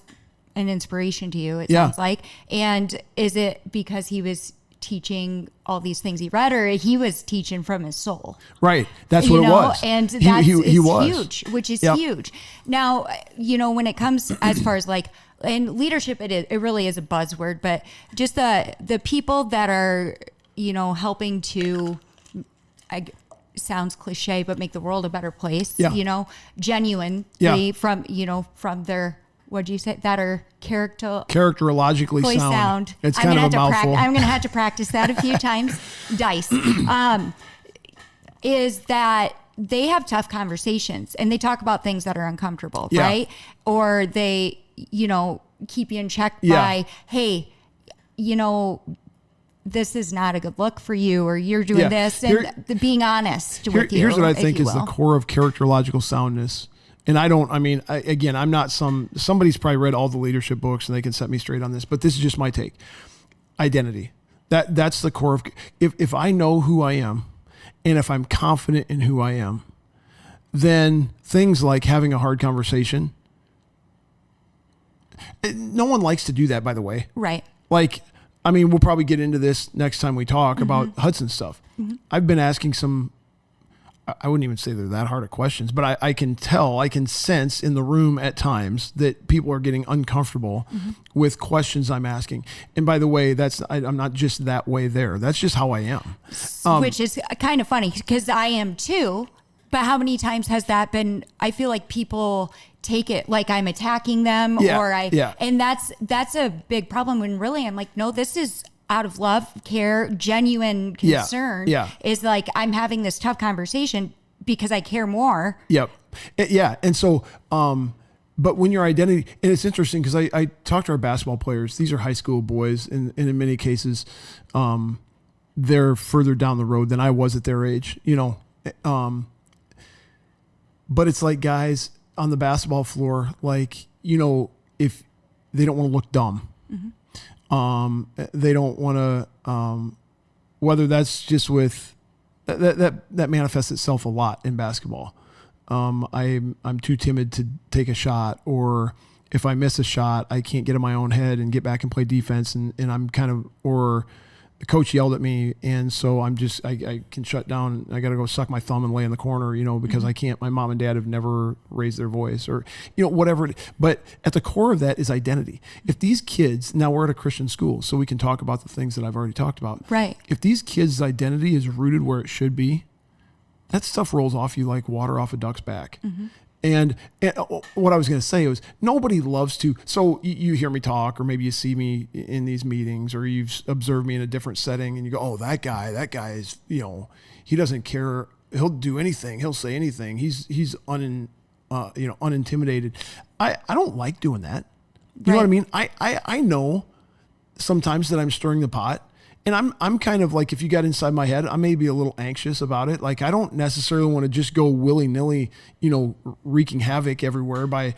an inspiration to you, it sounds like. And is it because he was teaching all these things he read, or he was teaching from his soul. Right. That's what it was. And that's he was huge, which is huge. Now, when it comes as far as like, and leadership, it really is a buzzword, but just the people that are, helping to, sounds cliche, but make the world a better place, genuinely from their, what'd you say, that are characterologically sound. It's kind of a mouthful. I'm going to have to practice that a few times. Dice. Is that they have tough conversations and they talk about things that are uncomfortable, right? Or they, keep you in check by, hey, this is not a good look for you, or you're doing this, and being honest with you. Here's what I think is the core of characterological soundness. And I'm not somebody's probably read all the leadership books and they can set me straight on this, but this is just my take. Identity. That's the core of, if I know who I am and if I'm confident in who I am, then things like having a hard conversation, no one likes to do that, by the way. Right. Like, we'll probably get into this next time we talk about Hudson stuff. I've been asking some, I wouldn't even say they're that hard of questions, but I can sense in the room at times that people are getting uncomfortable with questions I'm asking. And by the way, I'm not just that way there. That's just how I am. Which is kind of funny because I am too. But how many times has that been? I feel like people take it like I'm attacking them, and that's a big problem when really I'm like, no, this is out of love, care, genuine concern. Is like I'm having this tough conversation because I care more. Yep. Yeah. And so, but when your identity, and it's interesting because I talk to our basketball players, these are high school boys, and in many cases, they're further down the road than I was at their age, but it's like guys on the basketball floor, like, if they don't want to look dumb, they don't want to, whether that's just with that manifests itself a lot in basketball. I'm too timid to take a shot, or if I miss a shot, I can't get in my own head and get back and play defense. And I'm kind of, or the coach yelled at me, and so I can shut down. I got to go suck my thumb and lay in the corner, because I can't. My mom and dad have never raised their voice, or whatever. But at the core of that is identity. If these kids, now we're at a Christian school, so we can talk about the things that I've already talked about. Right. If these kids' identity is rooted where it should be, that stuff rolls off you like water off a duck's back. And what I was going to say was nobody loves to, so you hear me talk, or maybe you see me in these meetings, or you've observed me in a different setting and you go, oh, that guy is, he doesn't care. He'll do anything. He'll say anything. He's unintimidated. I don't like doing that. You know what I mean? I know sometimes that I'm stirring the pot. And I'm kind of like, if you got inside my head, I may be a little anxious about it. Like, I don't necessarily want to just go willy-nilly, wreaking havoc everywhere by,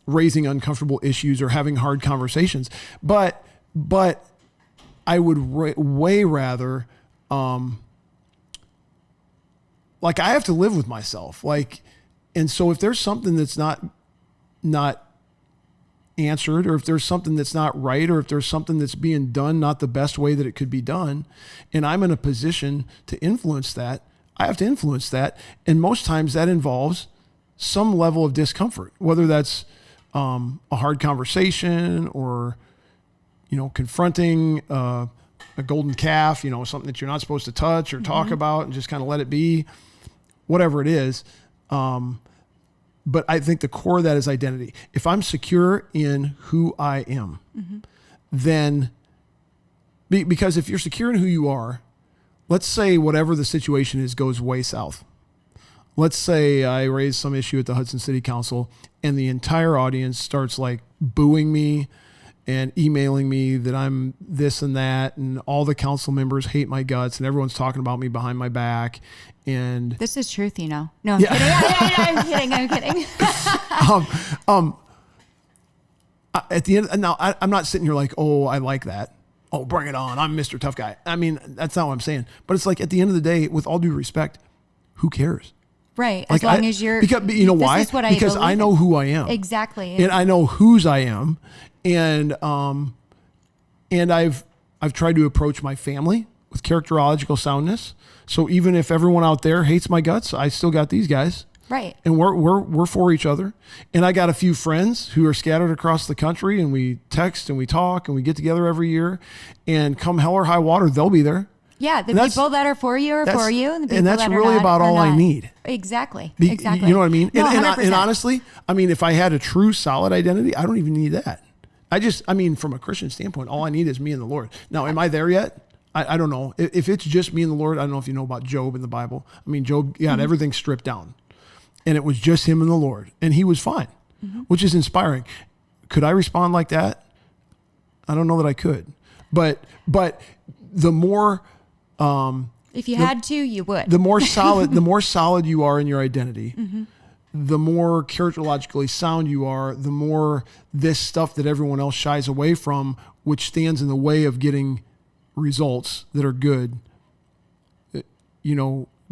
raising uncomfortable issues or having hard conversations. But I would way rather, like, I have to live with myself. Like, and so if there's something that's not answered, or if there's something that's not right, or if there's something that's being done not the best way that it could be done, and I'm in a position to influence that, I have to influence that. And most times that involves some level of discomfort, whether that's a hard conversation, or confronting a golden calf, something that you're not supposed to touch or talk about, and just kind of let it be, whatever it is. But I think the core of that is identity. If I'm secure in who I am, then, because if you're secure in who you are, let's say whatever the situation is goes way south. Let's say I raise some issue at the Hudson City Council and the entire audience starts like booing me and emailing me that I'm this and that, and all the council members hate my guts, and everyone's talking about me behind my back. And this is truth, No, I'm kidding. I'm kidding. At the end, now I'm not sitting here like, oh, I like that. Oh, bring it on. I'm Mr. Tough Guy. I mean, that's not what I'm saying. But it's like, at the end of the day, with all due respect, who cares? Right. Like, as long as you're, because you know why? Because I know who I am. Exactly. And I know whose I am. And I've I've tried to approach my family with characterological soundness. So even if everyone out there hates my guts, I still got these guys. Right. And we're for each other. And I got a few friends who are scattered across the country, and we text and we talk and we get together every year, and come hell or high water, they'll be there. Yeah, the people that are for you are for you, and the people that's that really are not, about all I need. Exactly. Exactly. You know what I mean? No, and honestly, I mean, if I had a true solid identity, I don't even need that. I mean, from a Christian standpoint, all I need is me and the Lord. Now, am I there yet? I don't know. If it's just me and the Lord, I don't know if you know about Job in the Bible. I mean, Job got everything stripped down, and it was just him and the Lord, and he was fine, which is inspiring. Could I respond like that? I don't know that I could, but the more, if you had to, you would. the more solid you are in your identity, the more characterologically sound you are, the more this stuff that everyone else shies away from, which stands in the way of getting results that are good,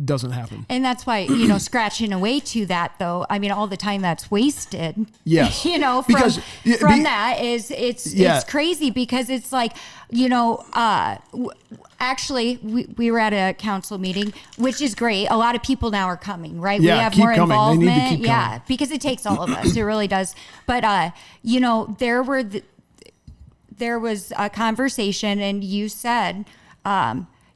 doesn't happen. And that's why, scratching away to that, though, I mean, all the time that's wasted. Yes. From that is, it's crazy, because it's like, actually, we were at a council meeting, which is great. A lot of people now are coming, right? Yeah, we have keep more coming. involvement. They need to keep coming. Because it takes all of us. It really does. But, there was a conversation, and you said,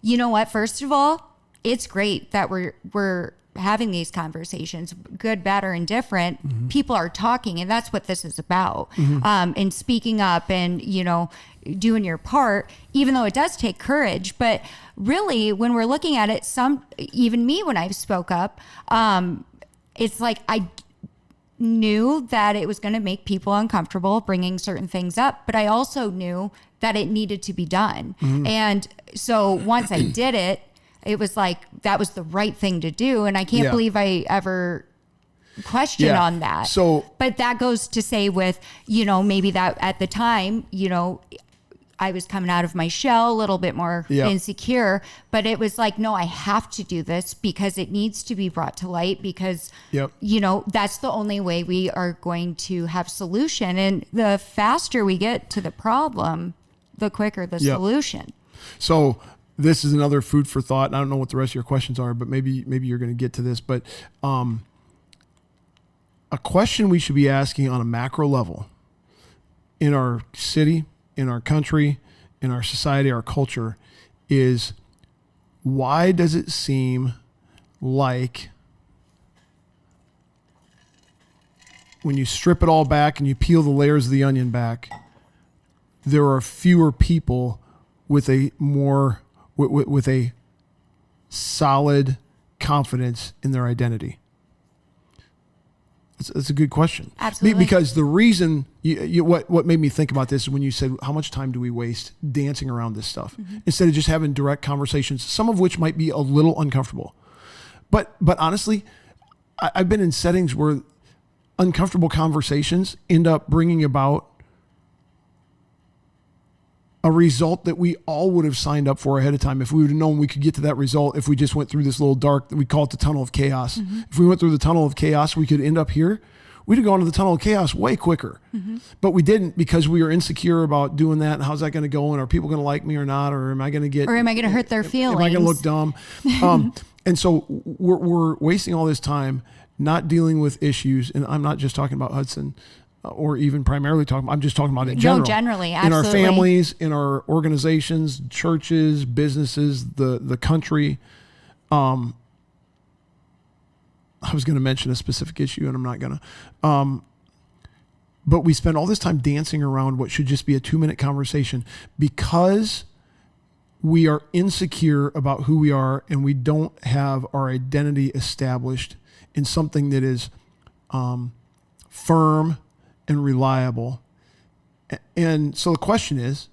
you know what, first of all, it's great that we're having these conversations, good, bad, or indifferent. People are talking, and that's what this is about. And speaking up and, doing your part, even though it does take courage. But really, when we're looking at it, even me, when I've spoke up, it's like I knew that it was going to make people uncomfortable bringing certain things up, but I also knew that it needed to be done. And so once I did it, it was like, that was the right thing to do. And I can't believe I ever questioned on that. But that goes to say with, maybe that at the time, I was coming out of my shell a little bit more insecure, but it was like, no, I have to do this because it needs to be brought to light, because, that's the only way we are going to have solution. And the faster we get to the problem, the quicker the solution. So this is another food for thought. And I don't know what the rest of your questions are, but maybe you're going to get to this. But a question we should be asking on a macro level in our city, in our country, in our society, our culture, is why does it seem like when you strip it all back and you peel the layers of the onion back, there are fewer people with a more with a solid confidence in their identity? It's a good question. Absolutely. Because the reason, what made me think about this is when you said, how much time do we waste dancing around this stuff instead of just having direct conversations, some of which might be a little uncomfortable. But honestly, I've been in settings where uncomfortable conversations end up bringing about a result that we all would have signed up for ahead of time if we would have known we could get to that result. If we just went through this little dark, we call it the tunnel of chaos. If we went through the tunnel of chaos, we could end up here. We'd have gone to the tunnel of chaos way quicker, but we didn't, because we were insecure about doing that. And how's that going to go? And are people going to like me or not? Or am I going to hurt their feelings? Am I going to look dumb? And so we're wasting all this time not dealing with issues. And I'm not just talking about Hudson, or even primarily I'm just talking about it in general. No, generally, absolutely. In our families, in our organizations, churches, businesses, the country. I was going to mention a specific issue, and I'm not going to. But we spend all this time dancing around what should just be a 2-minute conversation because we are insecure about who we are, and we don't have our identity established in something that is firm and reliable. And so the question is,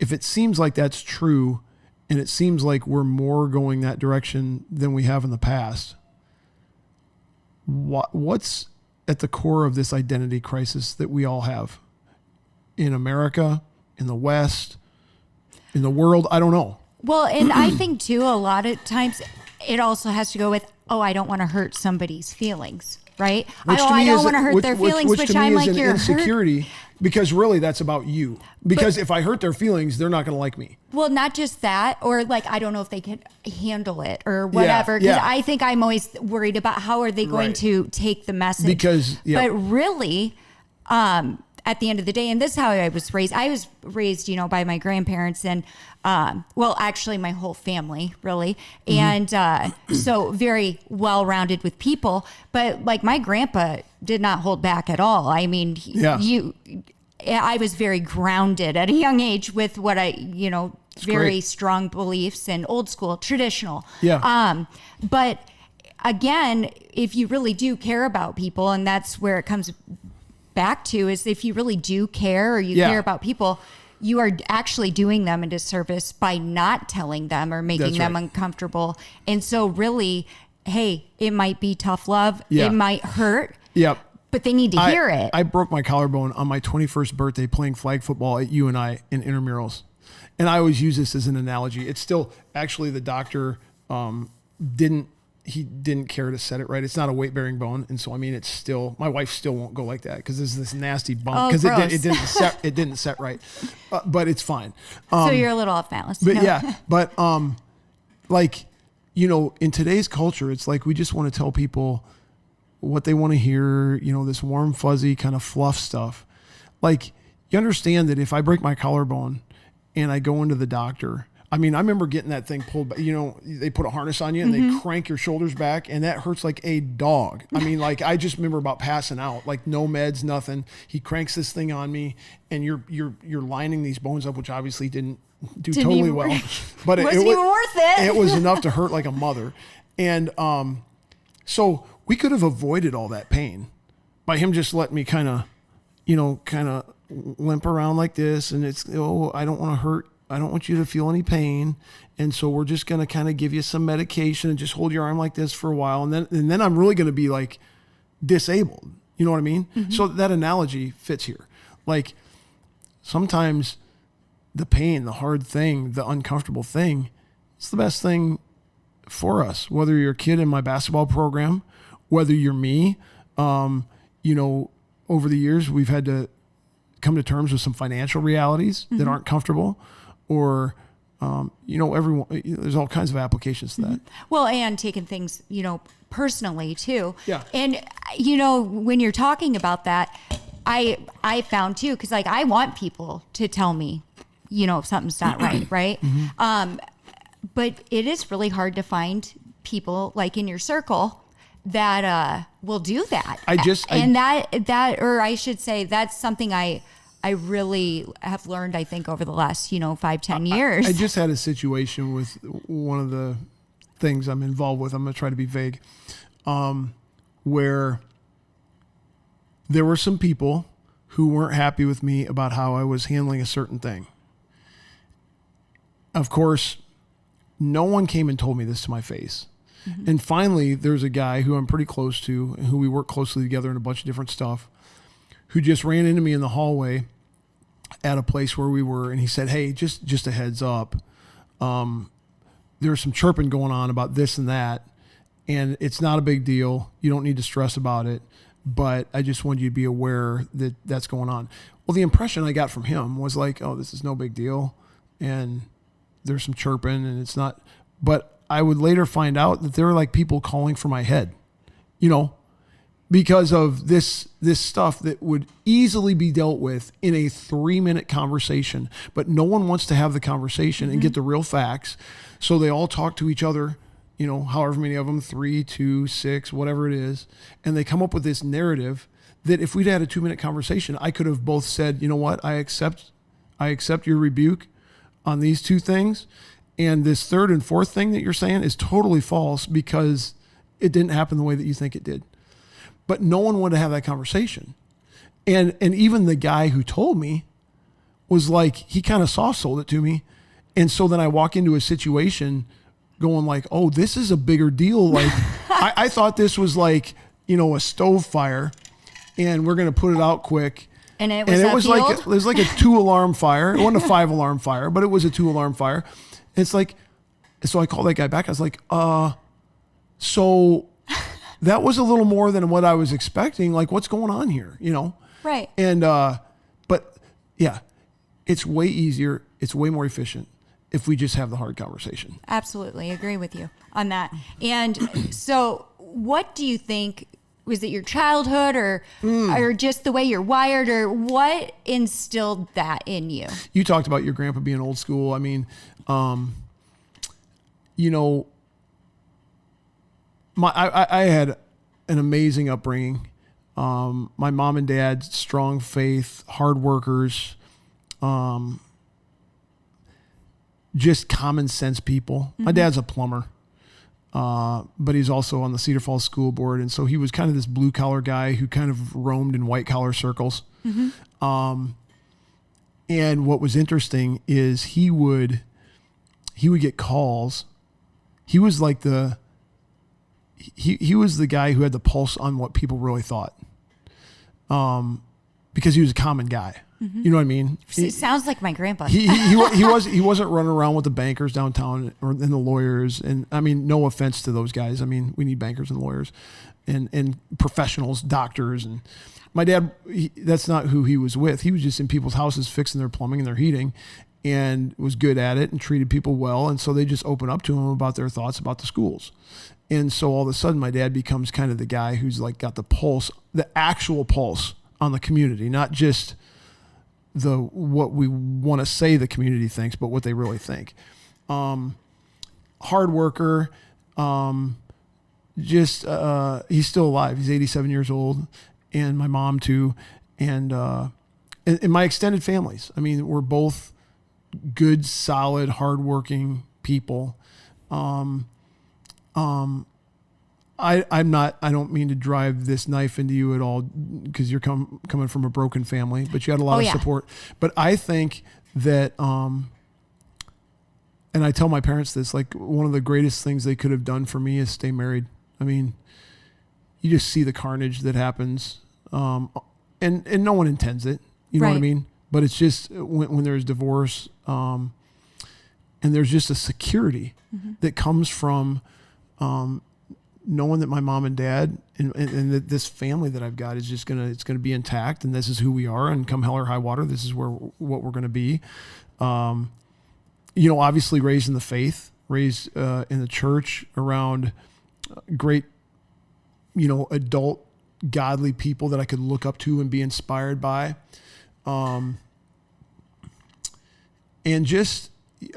if it seems like that's true, and it seems like we're more going that direction than we have in the past, what's at the core of this identity crisis that we all have in America, in the West, in the world? I don't know. Well, and I think too, a lot of times it also has to go with, I don't want to hurt somebody's feelings. right? Which to I me don't is- want to hurt their feelings, which which to me I'm is like, an you're hurt. insecurity, because really that's about you. Because if I hurt their feelings, they're not going to like me. Well, not just that, or like, I don't know if they can handle it or whatever. Because yeah. I think I'm always worried about how are they going Right. to take the message. Because, yeah. But really, at the end of the day, and this is how I was raised, by my grandparents and, well, actually my whole family really. Mm-hmm. And, so very well-rounded with people, but like my grandpa did not hold back at all. I mean, I was very grounded at a young age with what very great. strong beliefs and old school traditional. Yeah. But again, if you really do care about people, and that's where it comes back to, is if you really do care or you care about people, you are actually doing them a disservice by not telling them or making That's them right. uncomfortable. And so really, hey, it might be tough love. Yeah. It might hurt. Yep. But they need to hear it. I broke my collarbone on my 21st birthday playing flag football at UNI in intramurals. And I always use this as an analogy. It's still, actually the doctor didn't care to set it right. It's not a weight bearing bone. And so, I mean, it's still, my wife still won't go like that because there's this nasty bump because it didn't set right. But it's fine. So you're a little off balance. But No. yeah, but like, in today's culture, it's like we just want to tell people what they want to hear, this warm, fuzzy kind of fluff stuff. Like, you understand that if I break my collarbone and I go into the doctor, I mean, I remember getting that thing pulled back, they put a harness on you and they crank your shoulders back and that hurts like a dog. I mean, like, I just remember about passing out, like no meds, nothing. He cranks this thing on me and you're lining these bones up, which obviously didn't totally even well, work. but Wasn't even worth it. It was enough to hurt like a mother. And, so we could have avoided all that pain by him just letting me kind of limp around like this. And it's, I don't want to hurt. I don't want you to feel any pain. And so we're just going to kind of give you some medication and just hold your arm like this for a while. And then I'm really going to be like disabled. You know what I mean? Mm-hmm. So that analogy fits here. Like sometimes the pain, the hard thing, the uncomfortable thing, it's the best thing for us, whether you're a kid in my basketball program, whether you're me. Over the years, we've had to come to terms with some financial realities that aren't comfortable, or, everyone, there's all kinds of applications to that. Well, and taking things, personally too. Yeah. And, when you're talking about that, I found too, because like I want people to tell me, if something's not right, right? Mm-hmm. But it is really hard to find people like in your circle that will do that. Or I should say, that's something I really have learned, I think, over the last, 5-10 years. I just had a situation with one of the things I'm involved with. I'm going to try to be vague, where there were some people who weren't happy with me about how I was handling a certain thing. Of course, no one came and told me this to my face. Mm-hmm. And finally, there's a guy who I'm pretty close to, and who we work closely together in a bunch of different stuff, who just ran into me in the hallway at a place where we were. And he said, "Hey, just a heads up. There's some chirping going on about this and that. And it's not a big deal. You don't need to stress about it. But I just wanted you to be aware that that's going on." Well, the impression I got from him was like, "Oh, this is no big deal. And there's some chirping and it's not." But I would later find out that there were like people calling for my head, because of this stuff that would easily be dealt with in a 3-minute conversation, but no one wants to have the conversation and get the real facts. So they all talk to each other, however many of them, 3, 2, 6, whatever it is. And they come up with this narrative that if we'd had a 2-minute conversation, I could have both said, "You know what? I accept your rebuke on these 2 things. And this 3rd and 4th thing that you're saying is totally false because it didn't happen the way that you think it did." But no one wanted to have that conversation. And even the guy who told me was like, he kind of soft-sold it to me. And so then I walk into a situation going like, "Oh, this is a bigger deal." Like, I thought this was like, a stove fire and we're going to put it out quick. And it was like a 2-alarm fire. It wasn't a 5-alarm fire, but it was a 2-alarm fire. It's like, so I called that guy back. I was like, so that was a little more than what I was expecting. Like, what's going on here? You know? Right. And, but yeah, it's way easier. It's way more efficient if we just have the hard conversation. Absolutely. Agree with you on that. And so what do you think, was it your childhood or just the way you're wired, or what instilled that in you? You talked about your grandpa being old school. I mean, you know, I had an amazing upbringing. My mom and dad, strong faith, hard workers, just common sense people. My dad's a plumber, but he's also on the Cedar Falls School Board. And so he was kind of this blue collar guy who kind of roamed in white collar circles. And what was interesting is he would get calls. He was like he was the guy who had the pulse on what people really thought. Because he was a common guy. You know what I mean? It sounds like my grandpa. He wasn't running around with the bankers downtown and the lawyers. And I mean, no offense to those guys. I mean, we need bankers and lawyers and professionals, doctors. And my dad, that's not who he was with. He was just in people's houses fixing their plumbing and their heating, and was good at it and treated people well. And so they just open up to him about their thoughts about the schools. And so all of a sudden my dad becomes kind of the guy who's like got the pulse, the actual pulse on the community, not just what we want to say the community thinks, but what they really think. Hard worker, he's still alive. He's 87 years old, and my mom too. And my extended families, I mean, we're both good, solid, hardworking people. I don't mean to drive this knife into you at all, because you're coming from a broken family, but you had a lot of support. But I think that, and I tell my parents this, like, one of the greatest things they could have done for me is stay married. I mean, you just see the carnage that happens, and no one intends it. You know what I mean? But it's just when there's divorce, and there's just a security that comes from, knowing that my mom and dad and that this family that I've got is just it's gonna be intact, and this is who we are, and come hell or high water, this is what we're gonna be. You know, obviously raised in the faith, raised in the church around great, you know, adult godly people that I could look up to and be inspired by, and just,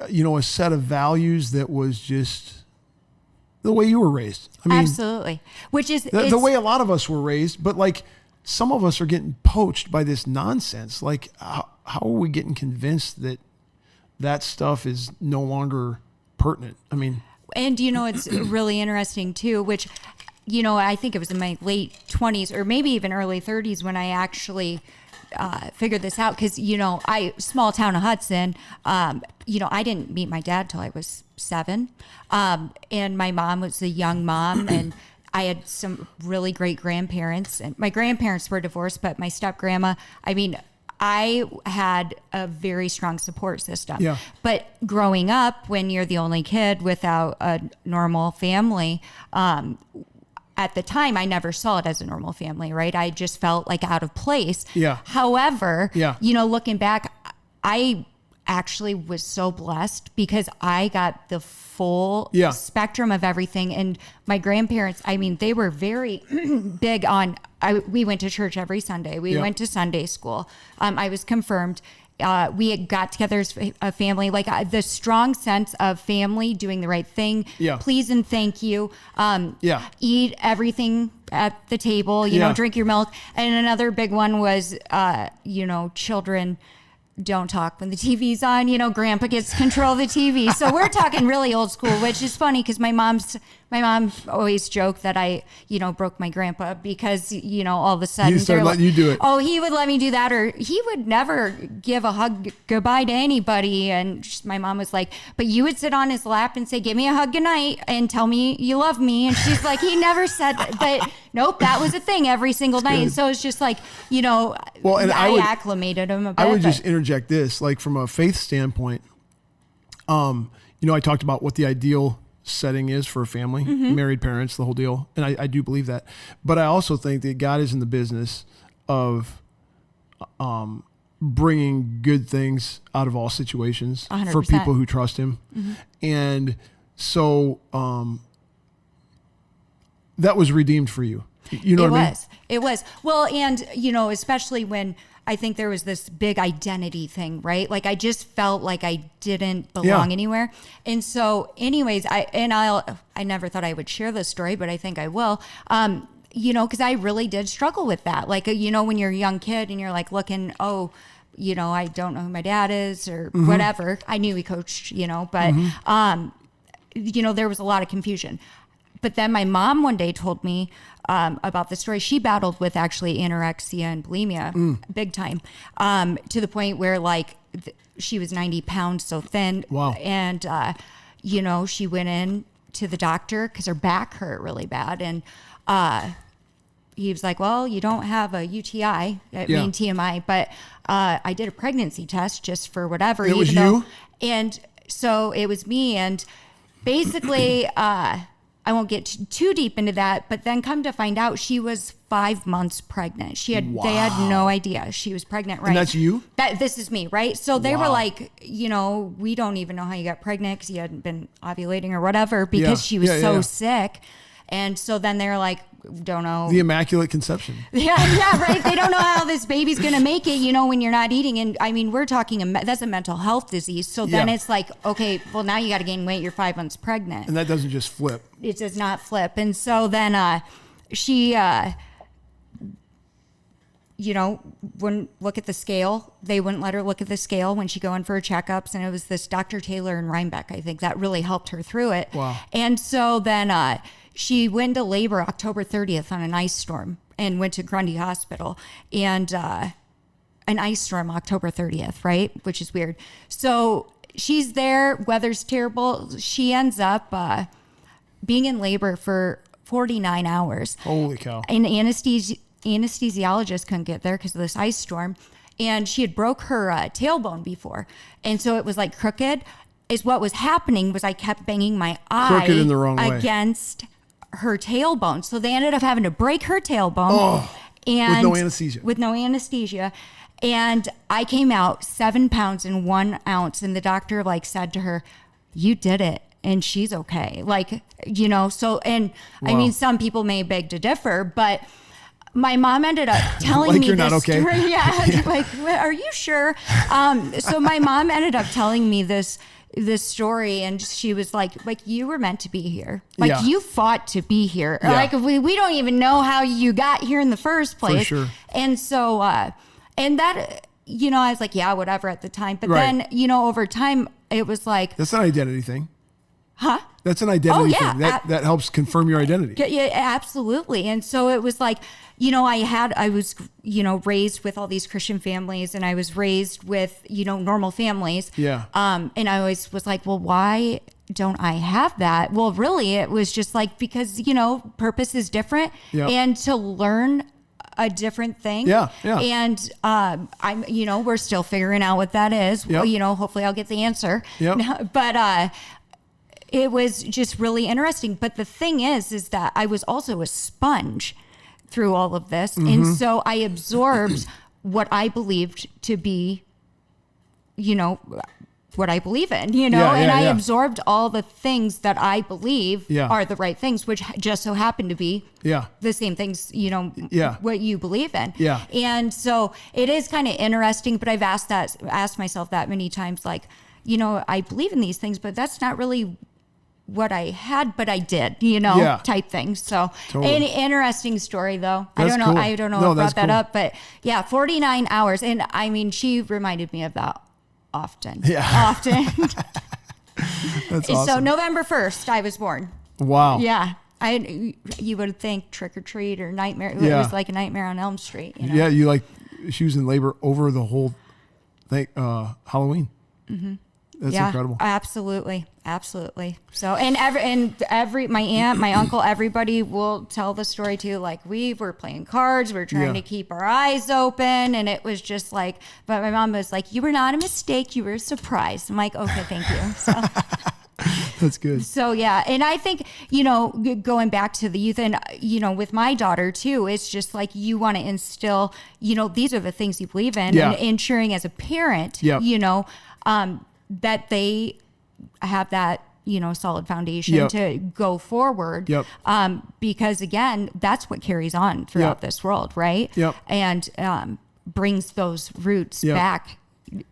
you know, a set of values that was just the way you were raised. I mean, absolutely. Which is the way a lot of us were raised, but like some of us are getting poached by this nonsense. Like, how are we getting convinced that stuff is no longer pertinent? I mean, and you know, it's really interesting too, which, you know, I think it was in my late 20s or maybe even early 30s when I actually figured this out, because, you know, small town of Hudson, you know, I didn't meet my dad till I was 7, and my mom was a young mom, and I had some really great grandparents, and my grandparents were divorced, but my step grandma, I mean, I had a very strong support system. Yeah. But growing up, when you're the only kid without a normal family, at the time, I never saw it as a normal family, right? I just felt like out of place. Yeah. However, you know, looking back, I actually was so blessed because I got the full spectrum of everything. And my grandparents, I mean, they were very big on, we went to church every Sunday. We went to Sunday school. I was confirmed. We had got together as a family, like the strong sense of family doing the right thing. Please and thank you. Eat everything at the table, you know, drink your milk. And another big one was, you know, children don't talk when the TV's on. You know, grandpa gets control of the TV. So we're talking really old school, which is funny because my mom always joked that I, you know, broke my grandpa because, you know, all of a sudden he started letting you do it. Oh, he would let me do that, or he would never give a hug goodbye to anybody. And my mom was like, but you would sit on his lap and say, give me a hug goodnight and tell me you love me. And she's like, he never said that. But nope, that was a thing every single night. And so it's just like, you know, well, and I acclimated him a bit. I would just interject this, like from a faith standpoint, you know, I talked about what the ideal setting is for a family, married parents, the whole deal. And I do believe that. But I also think that God is in the business of bringing good things out of all situations 100%. for people who trust him. And so that was redeemed for you. You know what I mean? It was. Well, and, you know, especially when I think there was this big identity thing, right? Like I just felt like I didn't belong anywhere. And so anyways, I never thought I would share this story, but I think I will. You know, because I really did struggle with that. Like, you know, when you're a young kid and you're like looking, you know, I don't know who my dad is or whatever. I knew he coached, you know, but, you know, there was a lot of confusion. But then my mom one day told me about the story. She battled with actually anorexia and bulimia big time, to the point where like she was 90 pounds, so thin. Wow. And, you know, she went in to the doctor because her back hurt really bad. And he was like, well, you don't have a UTI, I mean TMI, but I did a pregnancy test just for whatever. It was you? And so it was me. And basically, I won't get too deep into that, but then come to find out she was 5 months pregnant. They had no idea she was pregnant, right? And that's you? This is me, right? So they were like, you know, we don't even know how you got pregnant because you hadn't been ovulating or whatever because she was so sick. And so then they're like, don't know. The Immaculate Conception. Yeah, right. They don't know how this baby's going to make it, you know, when you're not eating. And I mean, we're talking, that's a mental health disease. So then it's like, okay, well, now you got to gain weight. You're 5 months pregnant. And that doesn't just flip. It does not flip. And so then she, you know, wouldn't look at the scale. They wouldn't let her look at the scale when she go in for her checkups. And it was this Dr. Taylor in Rhinebeck, I think, that really helped her through it. Wow. And so then she went to labor October 30th on an ice storm and went to Grundy Hospital. And an ice storm October 30th, right? Which is weird. So she's there. Weather's terrible. She ends up being in labor for 49 hours. Holy cow. And anesthesiologist couldn't get there because of this ice storm. And she had broke her tailbone before. And so it was like crooked. Is what was happening was I kept banging my eye Crooked in the wrong way. Against her tailbone. So they ended up having to break her tailbone. And with no anesthesia. With no anesthesia. And I came out 7 pounds and 1 ounce. And the doctor like said to her, you did it. And she's okay. Like, you know, so, and I mean, some people may beg to differ, but my mom ended up telling like me you're this not okay. story. Yeah. Like, are you sure? So my mom ended up telling me this story, and she was like you were meant to be here. Like you fought to be here. Yeah. Like we don't even know how you got here in the first place. For sure. And so, and that, you know, I was like, yeah, whatever at the time. But then, you know, over time it was like, that's an identity thing. Huh? That's an identity thing. That helps confirm your identity. Yeah, absolutely. And so it was like, you know, I was, you know, raised with all these Christian families, and I was raised with, you know, normal families. Yeah. And I always was like, well, why don't I have that? Well, really, it was just like, because, you know, purpose is different, and to learn a different thing. Yeah. And I'm, you know, we're still figuring out what that is. Well, you know, hopefully I'll get the answer. But it was just really interesting. But the thing is that I was also a sponge through all of this. And so I absorbed what I believed to be, you know, what I believe in, you know, and I absorbed all the things that I believe are the right things, which just so happen to be the same things, you know, what you believe in. Yeah. And so it is kind of interesting, but I've asked myself that many times, like, you know, I believe in these things, but that's not really what I had, but I did, you know, type thing. So an interesting story though. That's I don't know no, what brought that cool. up, but 49 hours. And I mean, she reminded me of that often. That's awesome. So November 1st, I was born. Wow. Yeah. You would think trick or treat or nightmare. It was like a Nightmare on Elm Street. You know? Yeah. You like, she was in labor over the whole thing, Halloween. That's incredible. Absolutely. So, and every my aunt, my uncle, everybody will tell the story too. Like, we were playing cards, we were trying to keep our eyes open, and it was just like, but my mom was like, you were not a mistake, you were a surprise. I'm like, okay, thank you. So That's good. So, yeah. And I think, going back to the youth and, with my daughter too, it's just like you want to instill, these are the things you believe in, Yeah. and ensuring as a parent, Yep. that they have that, solid foundation Yep. to go forward. Yep. Because again, that's what carries on throughout Yep. this world. Right. Yep. And, brings those roots Yep. back,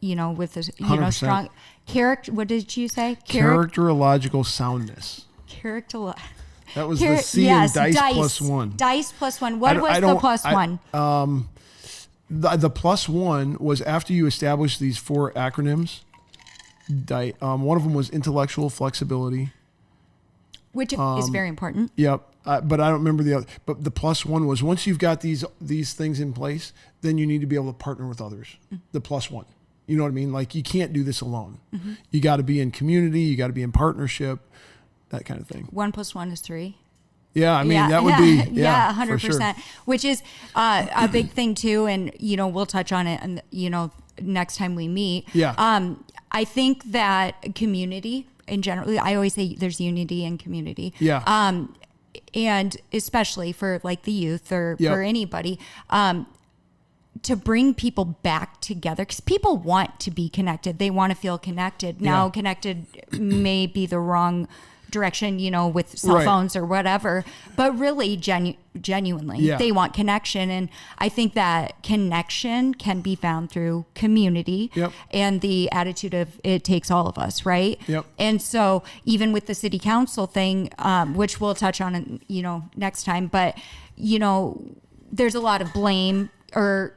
with a, 100%. strong character. What did you say? Characterological soundness. Character. That was the C in dice plus one. Dice plus one. What was the plus one? The plus one was after you establish these 4 acronyms. One of them was intellectual flexibility. Which is very important. Yep. But I don't remember the other. But the plus one was once you've got these things in place, then you need to be able to partner with others. Mm-hmm. The plus one. You know what I mean? Like you can't do this alone. Mm-hmm. You got to be in community. You got to be in partnership. That kind of thing. 1 + 1 is 3. Yeah, I mean that would be 100%. Sure. Which is a big thing too, and we'll touch on it, and next time we meet. Yeah. I think that community in general. I always say there's unity in community. Yeah. And especially for like the youth or Yep. for anybody, to bring people back together, because people want to be connected. They want to feel connected. Now, Yeah. connected may be the wrong direction, with cell Right. phones or whatever, but really genuinely, Yeah. they want connection. And I think that connection can be found through community. Yep. And the attitude of it takes all of us, right? Yep. And so even with the city council thing, which we'll touch on, next time, but, there's a lot of blame or,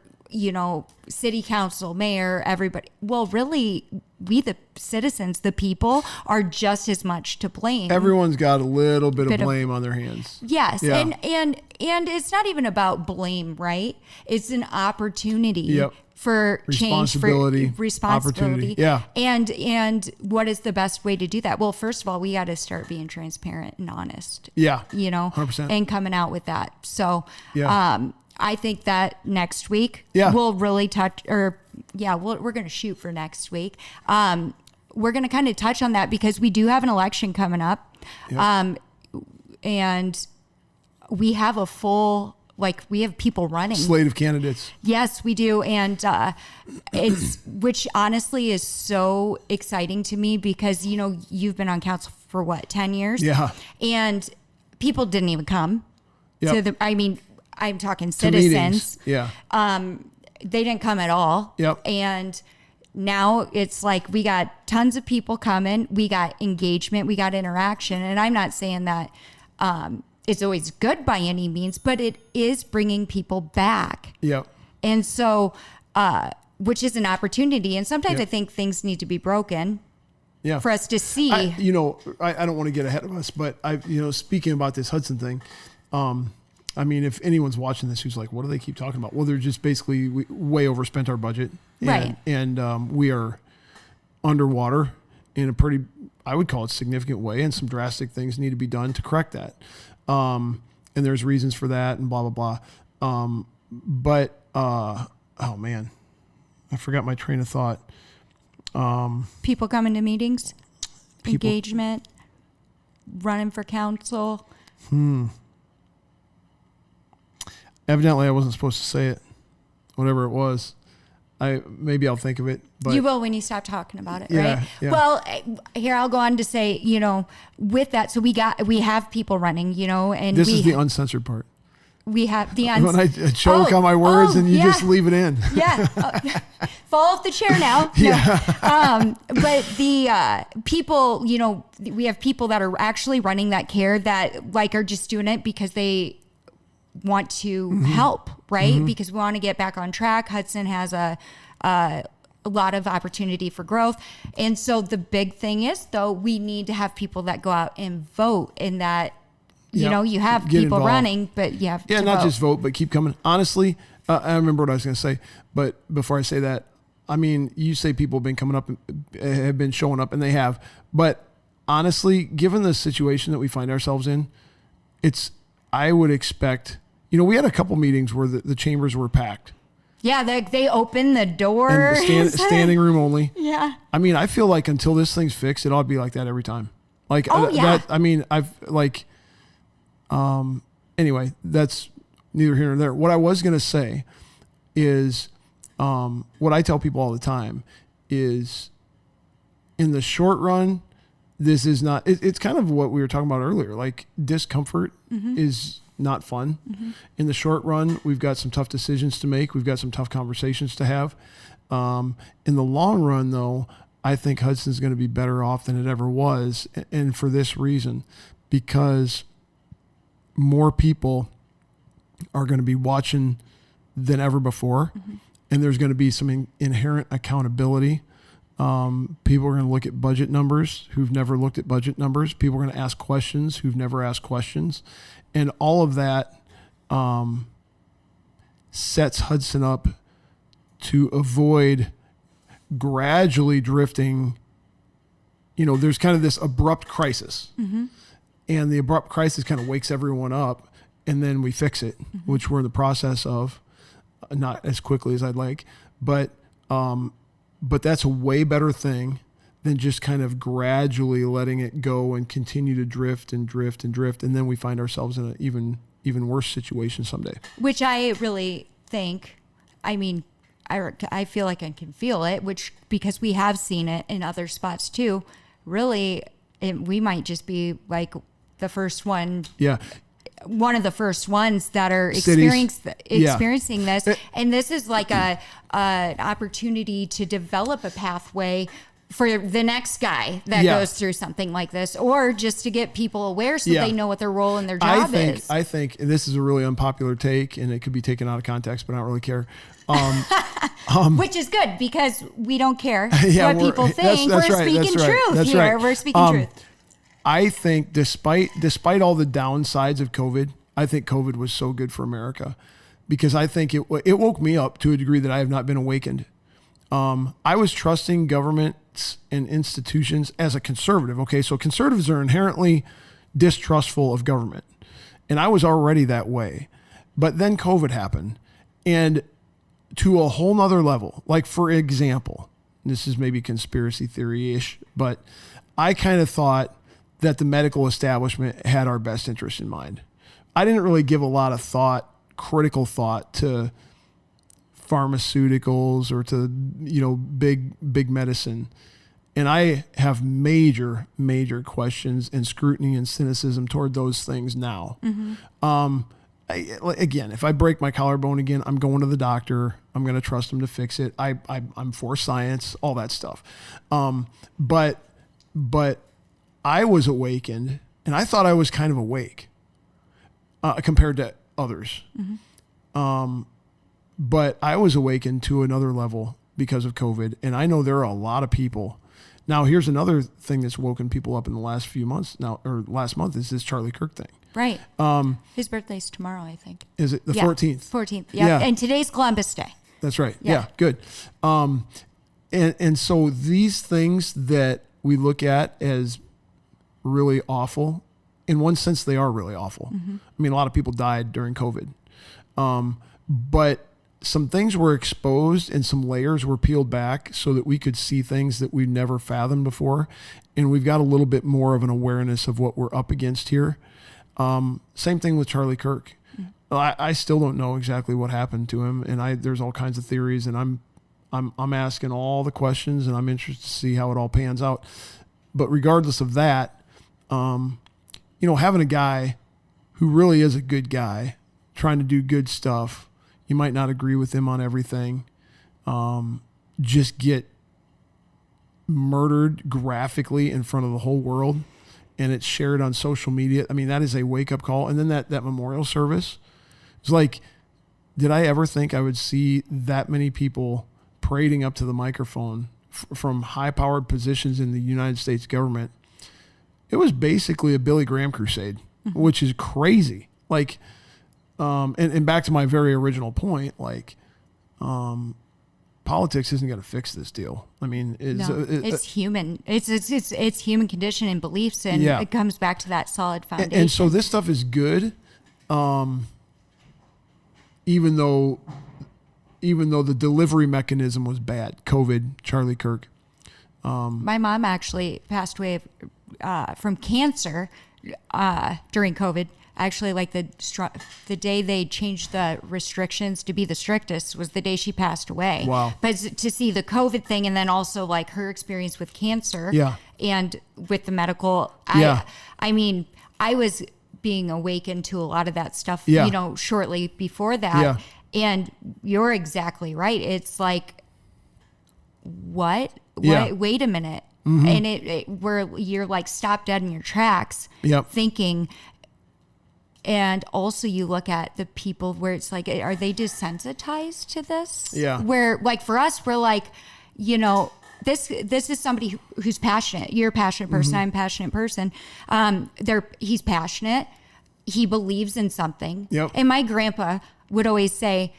city council, mayor, everybody. Well, really, we, the citizens, the people, are just as much to blame. Everyone's got a little bit of blame on their hands. Yes. Yeah. And it's not even about blame, right? It's an opportunity. Yep. For change, for responsibility. Opportunity. Yeah. And what is the best way to do that? Well, first of all, we got to start being transparent and honest. Yeah. 100%. And coming out with that. So, Yeah. I think that next week we'll really touch, we're going to shoot for next week. We're going to kind of touch on that because we do have an election coming up. Yep. And we have a full, we have people running. Slate of candidates. Yes, we do. And which honestly is so exciting to me because, you've been on council for 10 years? Yeah. And people didn't even come Yep. I'm talking citizens. Yeah. They didn't come at all. Yep. And now it's like we got tons of people coming. We got engagement. We got interaction. And I'm not saying that it's always good by any means, but it is bringing people back. Yep. And so, which is an opportunity. And sometimes I think things need to be broken. Yeah. For us to see. I don't want to get ahead of us, but speaking about this Hudson thing, if anyone's watching this who's like, what do they keep talking about? Well, they're just basically way overspent our budget. Right. And we are underwater in a pretty, I would call it significant way, and some drastic things need to be done to correct that. And there's reasons for that and blah, blah, blah. Oh man, I forgot my train of thought. People coming to meetings, engagement, running for council. Evidently, I wasn't supposed to say it. Whatever it was, maybe I'll think of it. But you will when you stop talking about it, Yeah, right? yeah. Well, here I'll go on to say, with that, so we have people running, and this is the uncensored part. We have the when I choke on my words and you just leave it in. Yeah. Fall off the chair now. Yeah. But the people, we have people that are actually running that care that are just doing it because they want to help, right? Mm-hmm. Because we want to get back on track. Hudson has a lot of opportunity for growth. And so the big thing is, though, we need to have people that go out and vote, and that you have Get people involved. running, but you have to not vote. just vote, but keep coming. Honestly, I remember what I was going to say, but before I say that, you say people have been coming up, have been showing up, and they have. But honestly, given the situation that we find ourselves in, I would expect, we had a couple meetings where the chambers were packed. Yeah, they open the doors. And standing room only. Yeah. I feel like until this thing's fixed, it ought to be like that every time. Like, I mean, anyway, that's neither here nor there. What I was going to say is, what I tell people all the time is, in the short run, this is not, it's kind of what we were talking about earlier. Like, discomfort is not fun. In the short run, we've got some tough decisions to make. We've got some tough conversations to have. In the long run, though, I think Hudson's going to be better off than it ever was. And for this reason, because more people are going to be watching than ever before. And there's going to be some inherent accountability. People are going to look at budget numbers who've never looked at budget numbers. People are going to ask questions who've never asked questions. And all of that sets Hudson up to avoid gradually drifting. You know, there's kind of this abrupt crisis. And the abrupt crisis kind of wakes everyone up, and then we fix it, which we're in the process of, not as quickly as I'd like. But that's a way better thing than just kind of gradually letting it go and continue to drift and drift and drift. And then we find ourselves in an even worse situation someday. Which I really think, I mean, I feel like I can feel it, because we have seen it in other spots too. Really, we might just be like the first one. Yeah. One of the first ones that are experiencing this. And this is like an opportunity to develop a pathway for the next guy that goes through something like this, or just to get people aware so they know what their role in their job is. I think, and this is a really unpopular take, and it could be taken out of context, but I don't really care. Which is good, because we don't care what people think. That's We're right, speaking truth here. We're speaking truth. I think despite all the downsides of COVID, I think COVID was so good for America, because I think it woke me up to a degree that I have not been awakened. I was trusting governments and institutions as a conservative. Okay, so conservatives are inherently distrustful of government, and I was already that way. But then COVID happened, and to a whole nother level. Like, for example, this is maybe conspiracy theory-ish, but I kind of thought that the medical establishment had our best interest in mind. I didn't really give a lot of critical thought to pharmaceuticals or to, big medicine. And I have major, major questions and scrutiny and cynicism toward those things now. Again, if I break my collarbone again, I'm going to the doctor. I'm going to trust him to fix it. I'm for science, all that stuff. But I was awakened, and I thought I was kind of awake compared to others. But I was awakened to another level because of COVID. And I know there are a lot of people. Now, here's another thing that's woken people up in the last few months or last month, is this Charlie Kirk thing. Right. His birthday's tomorrow, I think. Is it the 14th? 14th. Yeah. And today's Columbus Day. That's right. Yeah, good. And so these things that we look at as really awful, in one sense, they are really awful. I mean, a lot of people died during COVID. But some things were exposed and some layers were peeled back so that we could see things that we've never fathomed before. And we've got a little bit more of an awareness of what we're up against here. Same thing with Charlie Kirk. I still don't know exactly what happened to him. And there's all kinds of theories, and I'm asking all the questions, and I'm interested to see how it all pans out. But regardless of that, having a guy who really is a good guy trying to do good stuff, you might not agree with him on everything, just get murdered graphically in front of the whole world, and it's shared on social media. I mean, that is a wake-up call. And then that memorial service, it's like, did I ever think I would see that many people parading up to the microphone from high-powered positions in the United States government? It was basically a Billy Graham crusade, which is crazy. Like, and back to my very original point, like, politics isn't going to fix this deal. I mean, it's human. It's human condition and beliefs, and it comes back to that solid foundation. And so this stuff is good, even though the delivery mechanism was bad. COVID, Charlie Kirk. My mom actually passed away from cancer during COVID. Actually, like the day they changed the restrictions to be the strictest was the day she passed away. Wow. But to see the COVID thing and then also like her experience with cancer and with the medical, I mean, I was being awakened to a lot of that stuff, you know, shortly before that. Yeah. And you're exactly right. It's like, what? Yeah. Wait a minute. Mm-hmm. And where you're like stopped dead in your tracks thinking. And also you look at the people where it's like, are they desensitized to this? Yeah. Where like for us, we're like, you know, this is somebody who's passionate. You're a passionate person. I'm a passionate person. He's passionate. He believes in something. Yep. And my grandpa would always say,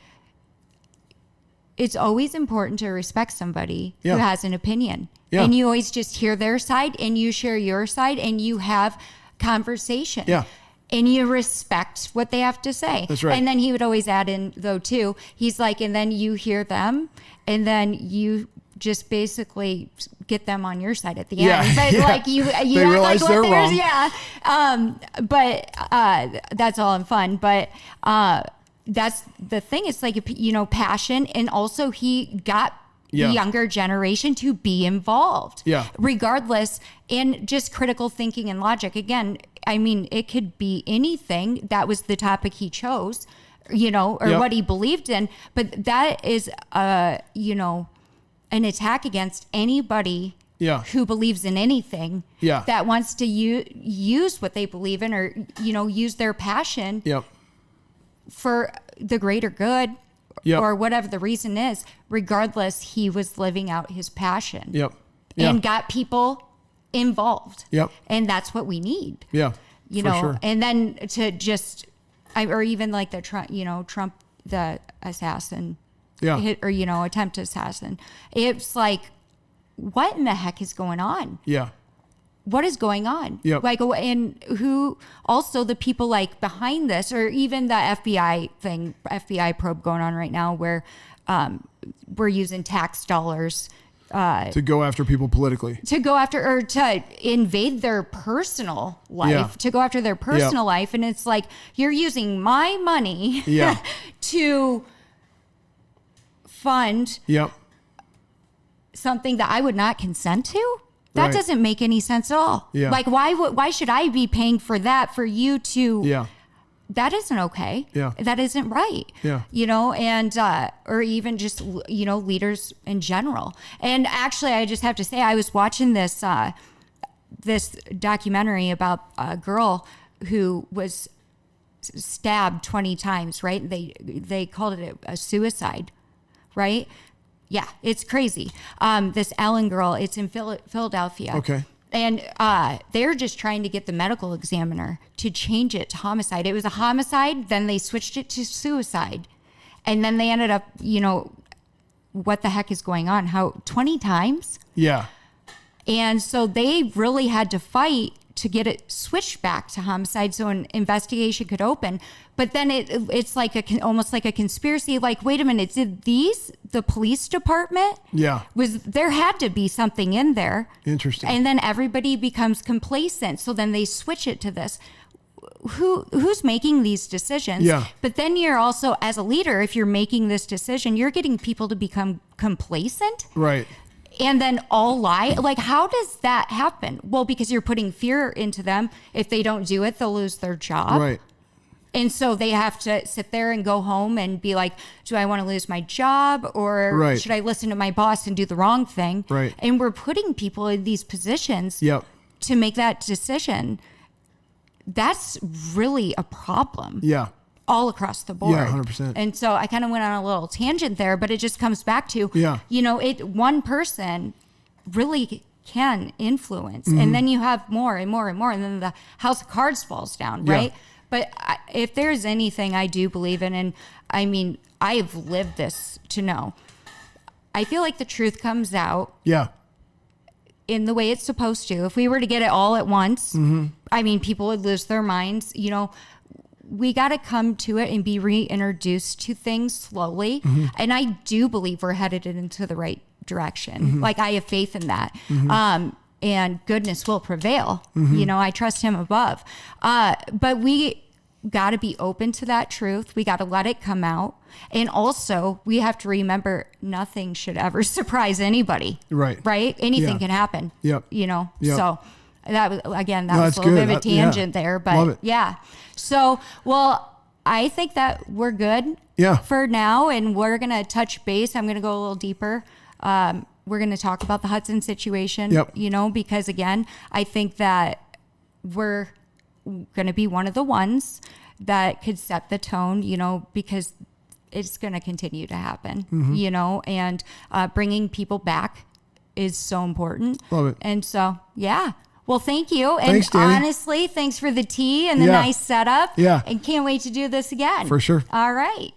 it's always important to respect somebody who has an opinion. Yeah. And you always just hear their side and you share your side and you have conversation. Yeah. And you respect what they have to say. That's right. And then he would always add in, though, too, he's like, and then you hear them, and then you just basically get them on your side at the end. But like you they act realize like they're what wrong. But that's all in fun. But that's the thing. It's like, you know, passion. And also he got the younger generation to be involved. Yeah. Regardless, and just critical thinking and logic. Again, I mean, it could be anything. That was the topic he chose, you know, or what he believed in. But that is, you know, an attack against anybody who believes in anything that wants to use what they believe in, or, you know, use their passion for the greater good or whatever the reason is. Regardless, he was living out his passion and got people involved. And that's what we need. You know, sure. And then to just, or even like the Trump, you know, Trump, the assassin, or, you know, attempt assassin. It's like, what in the heck is going on? What is going on? Like, and who also the people like behind this, or even the FBI probe going on right now, where we're using tax dollars to go after people politically, to go after, or to invade their personal life, to go after their personal life. And it's like, you're using my money to fund something that I would not consent to. That doesn't make any sense at all. Like, why should I be paying for that for you to, that isn't okay. That isn't right. You know, and, or even just, you know, leaders in general. And actually, I just have to say, I was watching this, this documentary about a girl who was stabbed 20 times, right? They called it a suicide, right? Yeah, it's crazy. This Ellen girl, it's in Philadelphia. Okay. And they're just trying to get the medical examiner to change it to homicide. It was a homicide, then they switched it to suicide. And then they ended up, you know, what the heck is going on? How 20 times? Yeah. And so they really had to fight to get it switched back to homicide so an investigation could open. But then it's like almost like a conspiracy. Like, wait a minute, did the police department? There had to be something in there. Interesting. And then everybody becomes complacent. So then they switch it to this. Who's making these decisions? But then you're also, as a leader, if you're making this decision, you're getting people to become complacent. Right. And then all lie. Like, how does that happen? Well, because you're putting fear into them. If they don't do it, they'll lose their job. Right. And so they have to sit there and go home and be like, do I want to lose my job, or should I listen to my boss and do the wrong thing? Right. And we're putting people in these positions to make that decision. That's really a problem. Yeah. All across the board. Yeah, 100%. And so I kind of went on a little tangent there, but it just comes back to, you know, one person really can influence. And then you have more and more and more, and then the house of cards falls down, right? But if there's anything I do believe in, and I mean, I have lived this to know, I feel like the truth comes out in the way it's supposed to. If we were to get it all at once, I mean, people would lose their minds. You know, we got to come to it and be reintroduced to things slowly. And I do believe we're headed into the right direction. Like, I have faith in that. and goodness will prevail. You know, I trust him above. But we got to be open to that truth. We got to let it come out. And also, we have to remember nothing should ever surprise anybody. Right. Right? Anything can happen. Yep. You know, Yep. so that was, again, that No, was that's a little good. bit of a tangent there. But Love it. yeah. So, well, I think that we're good for now. And we're going to touch base. I'm going to go a little deeper. We're going to talk about the Hudson situation, you know, because again, I think that we're going to be one of the ones that could set the tone, you know, because it's going to continue to happen, you know, and bringing people back is so important. Love it. And so, yeah. Well, thank you. And Thanks, Dani. honestly, thanks for the tea and the nice setup. Yeah. And can't wait to do this again. For sure. All right.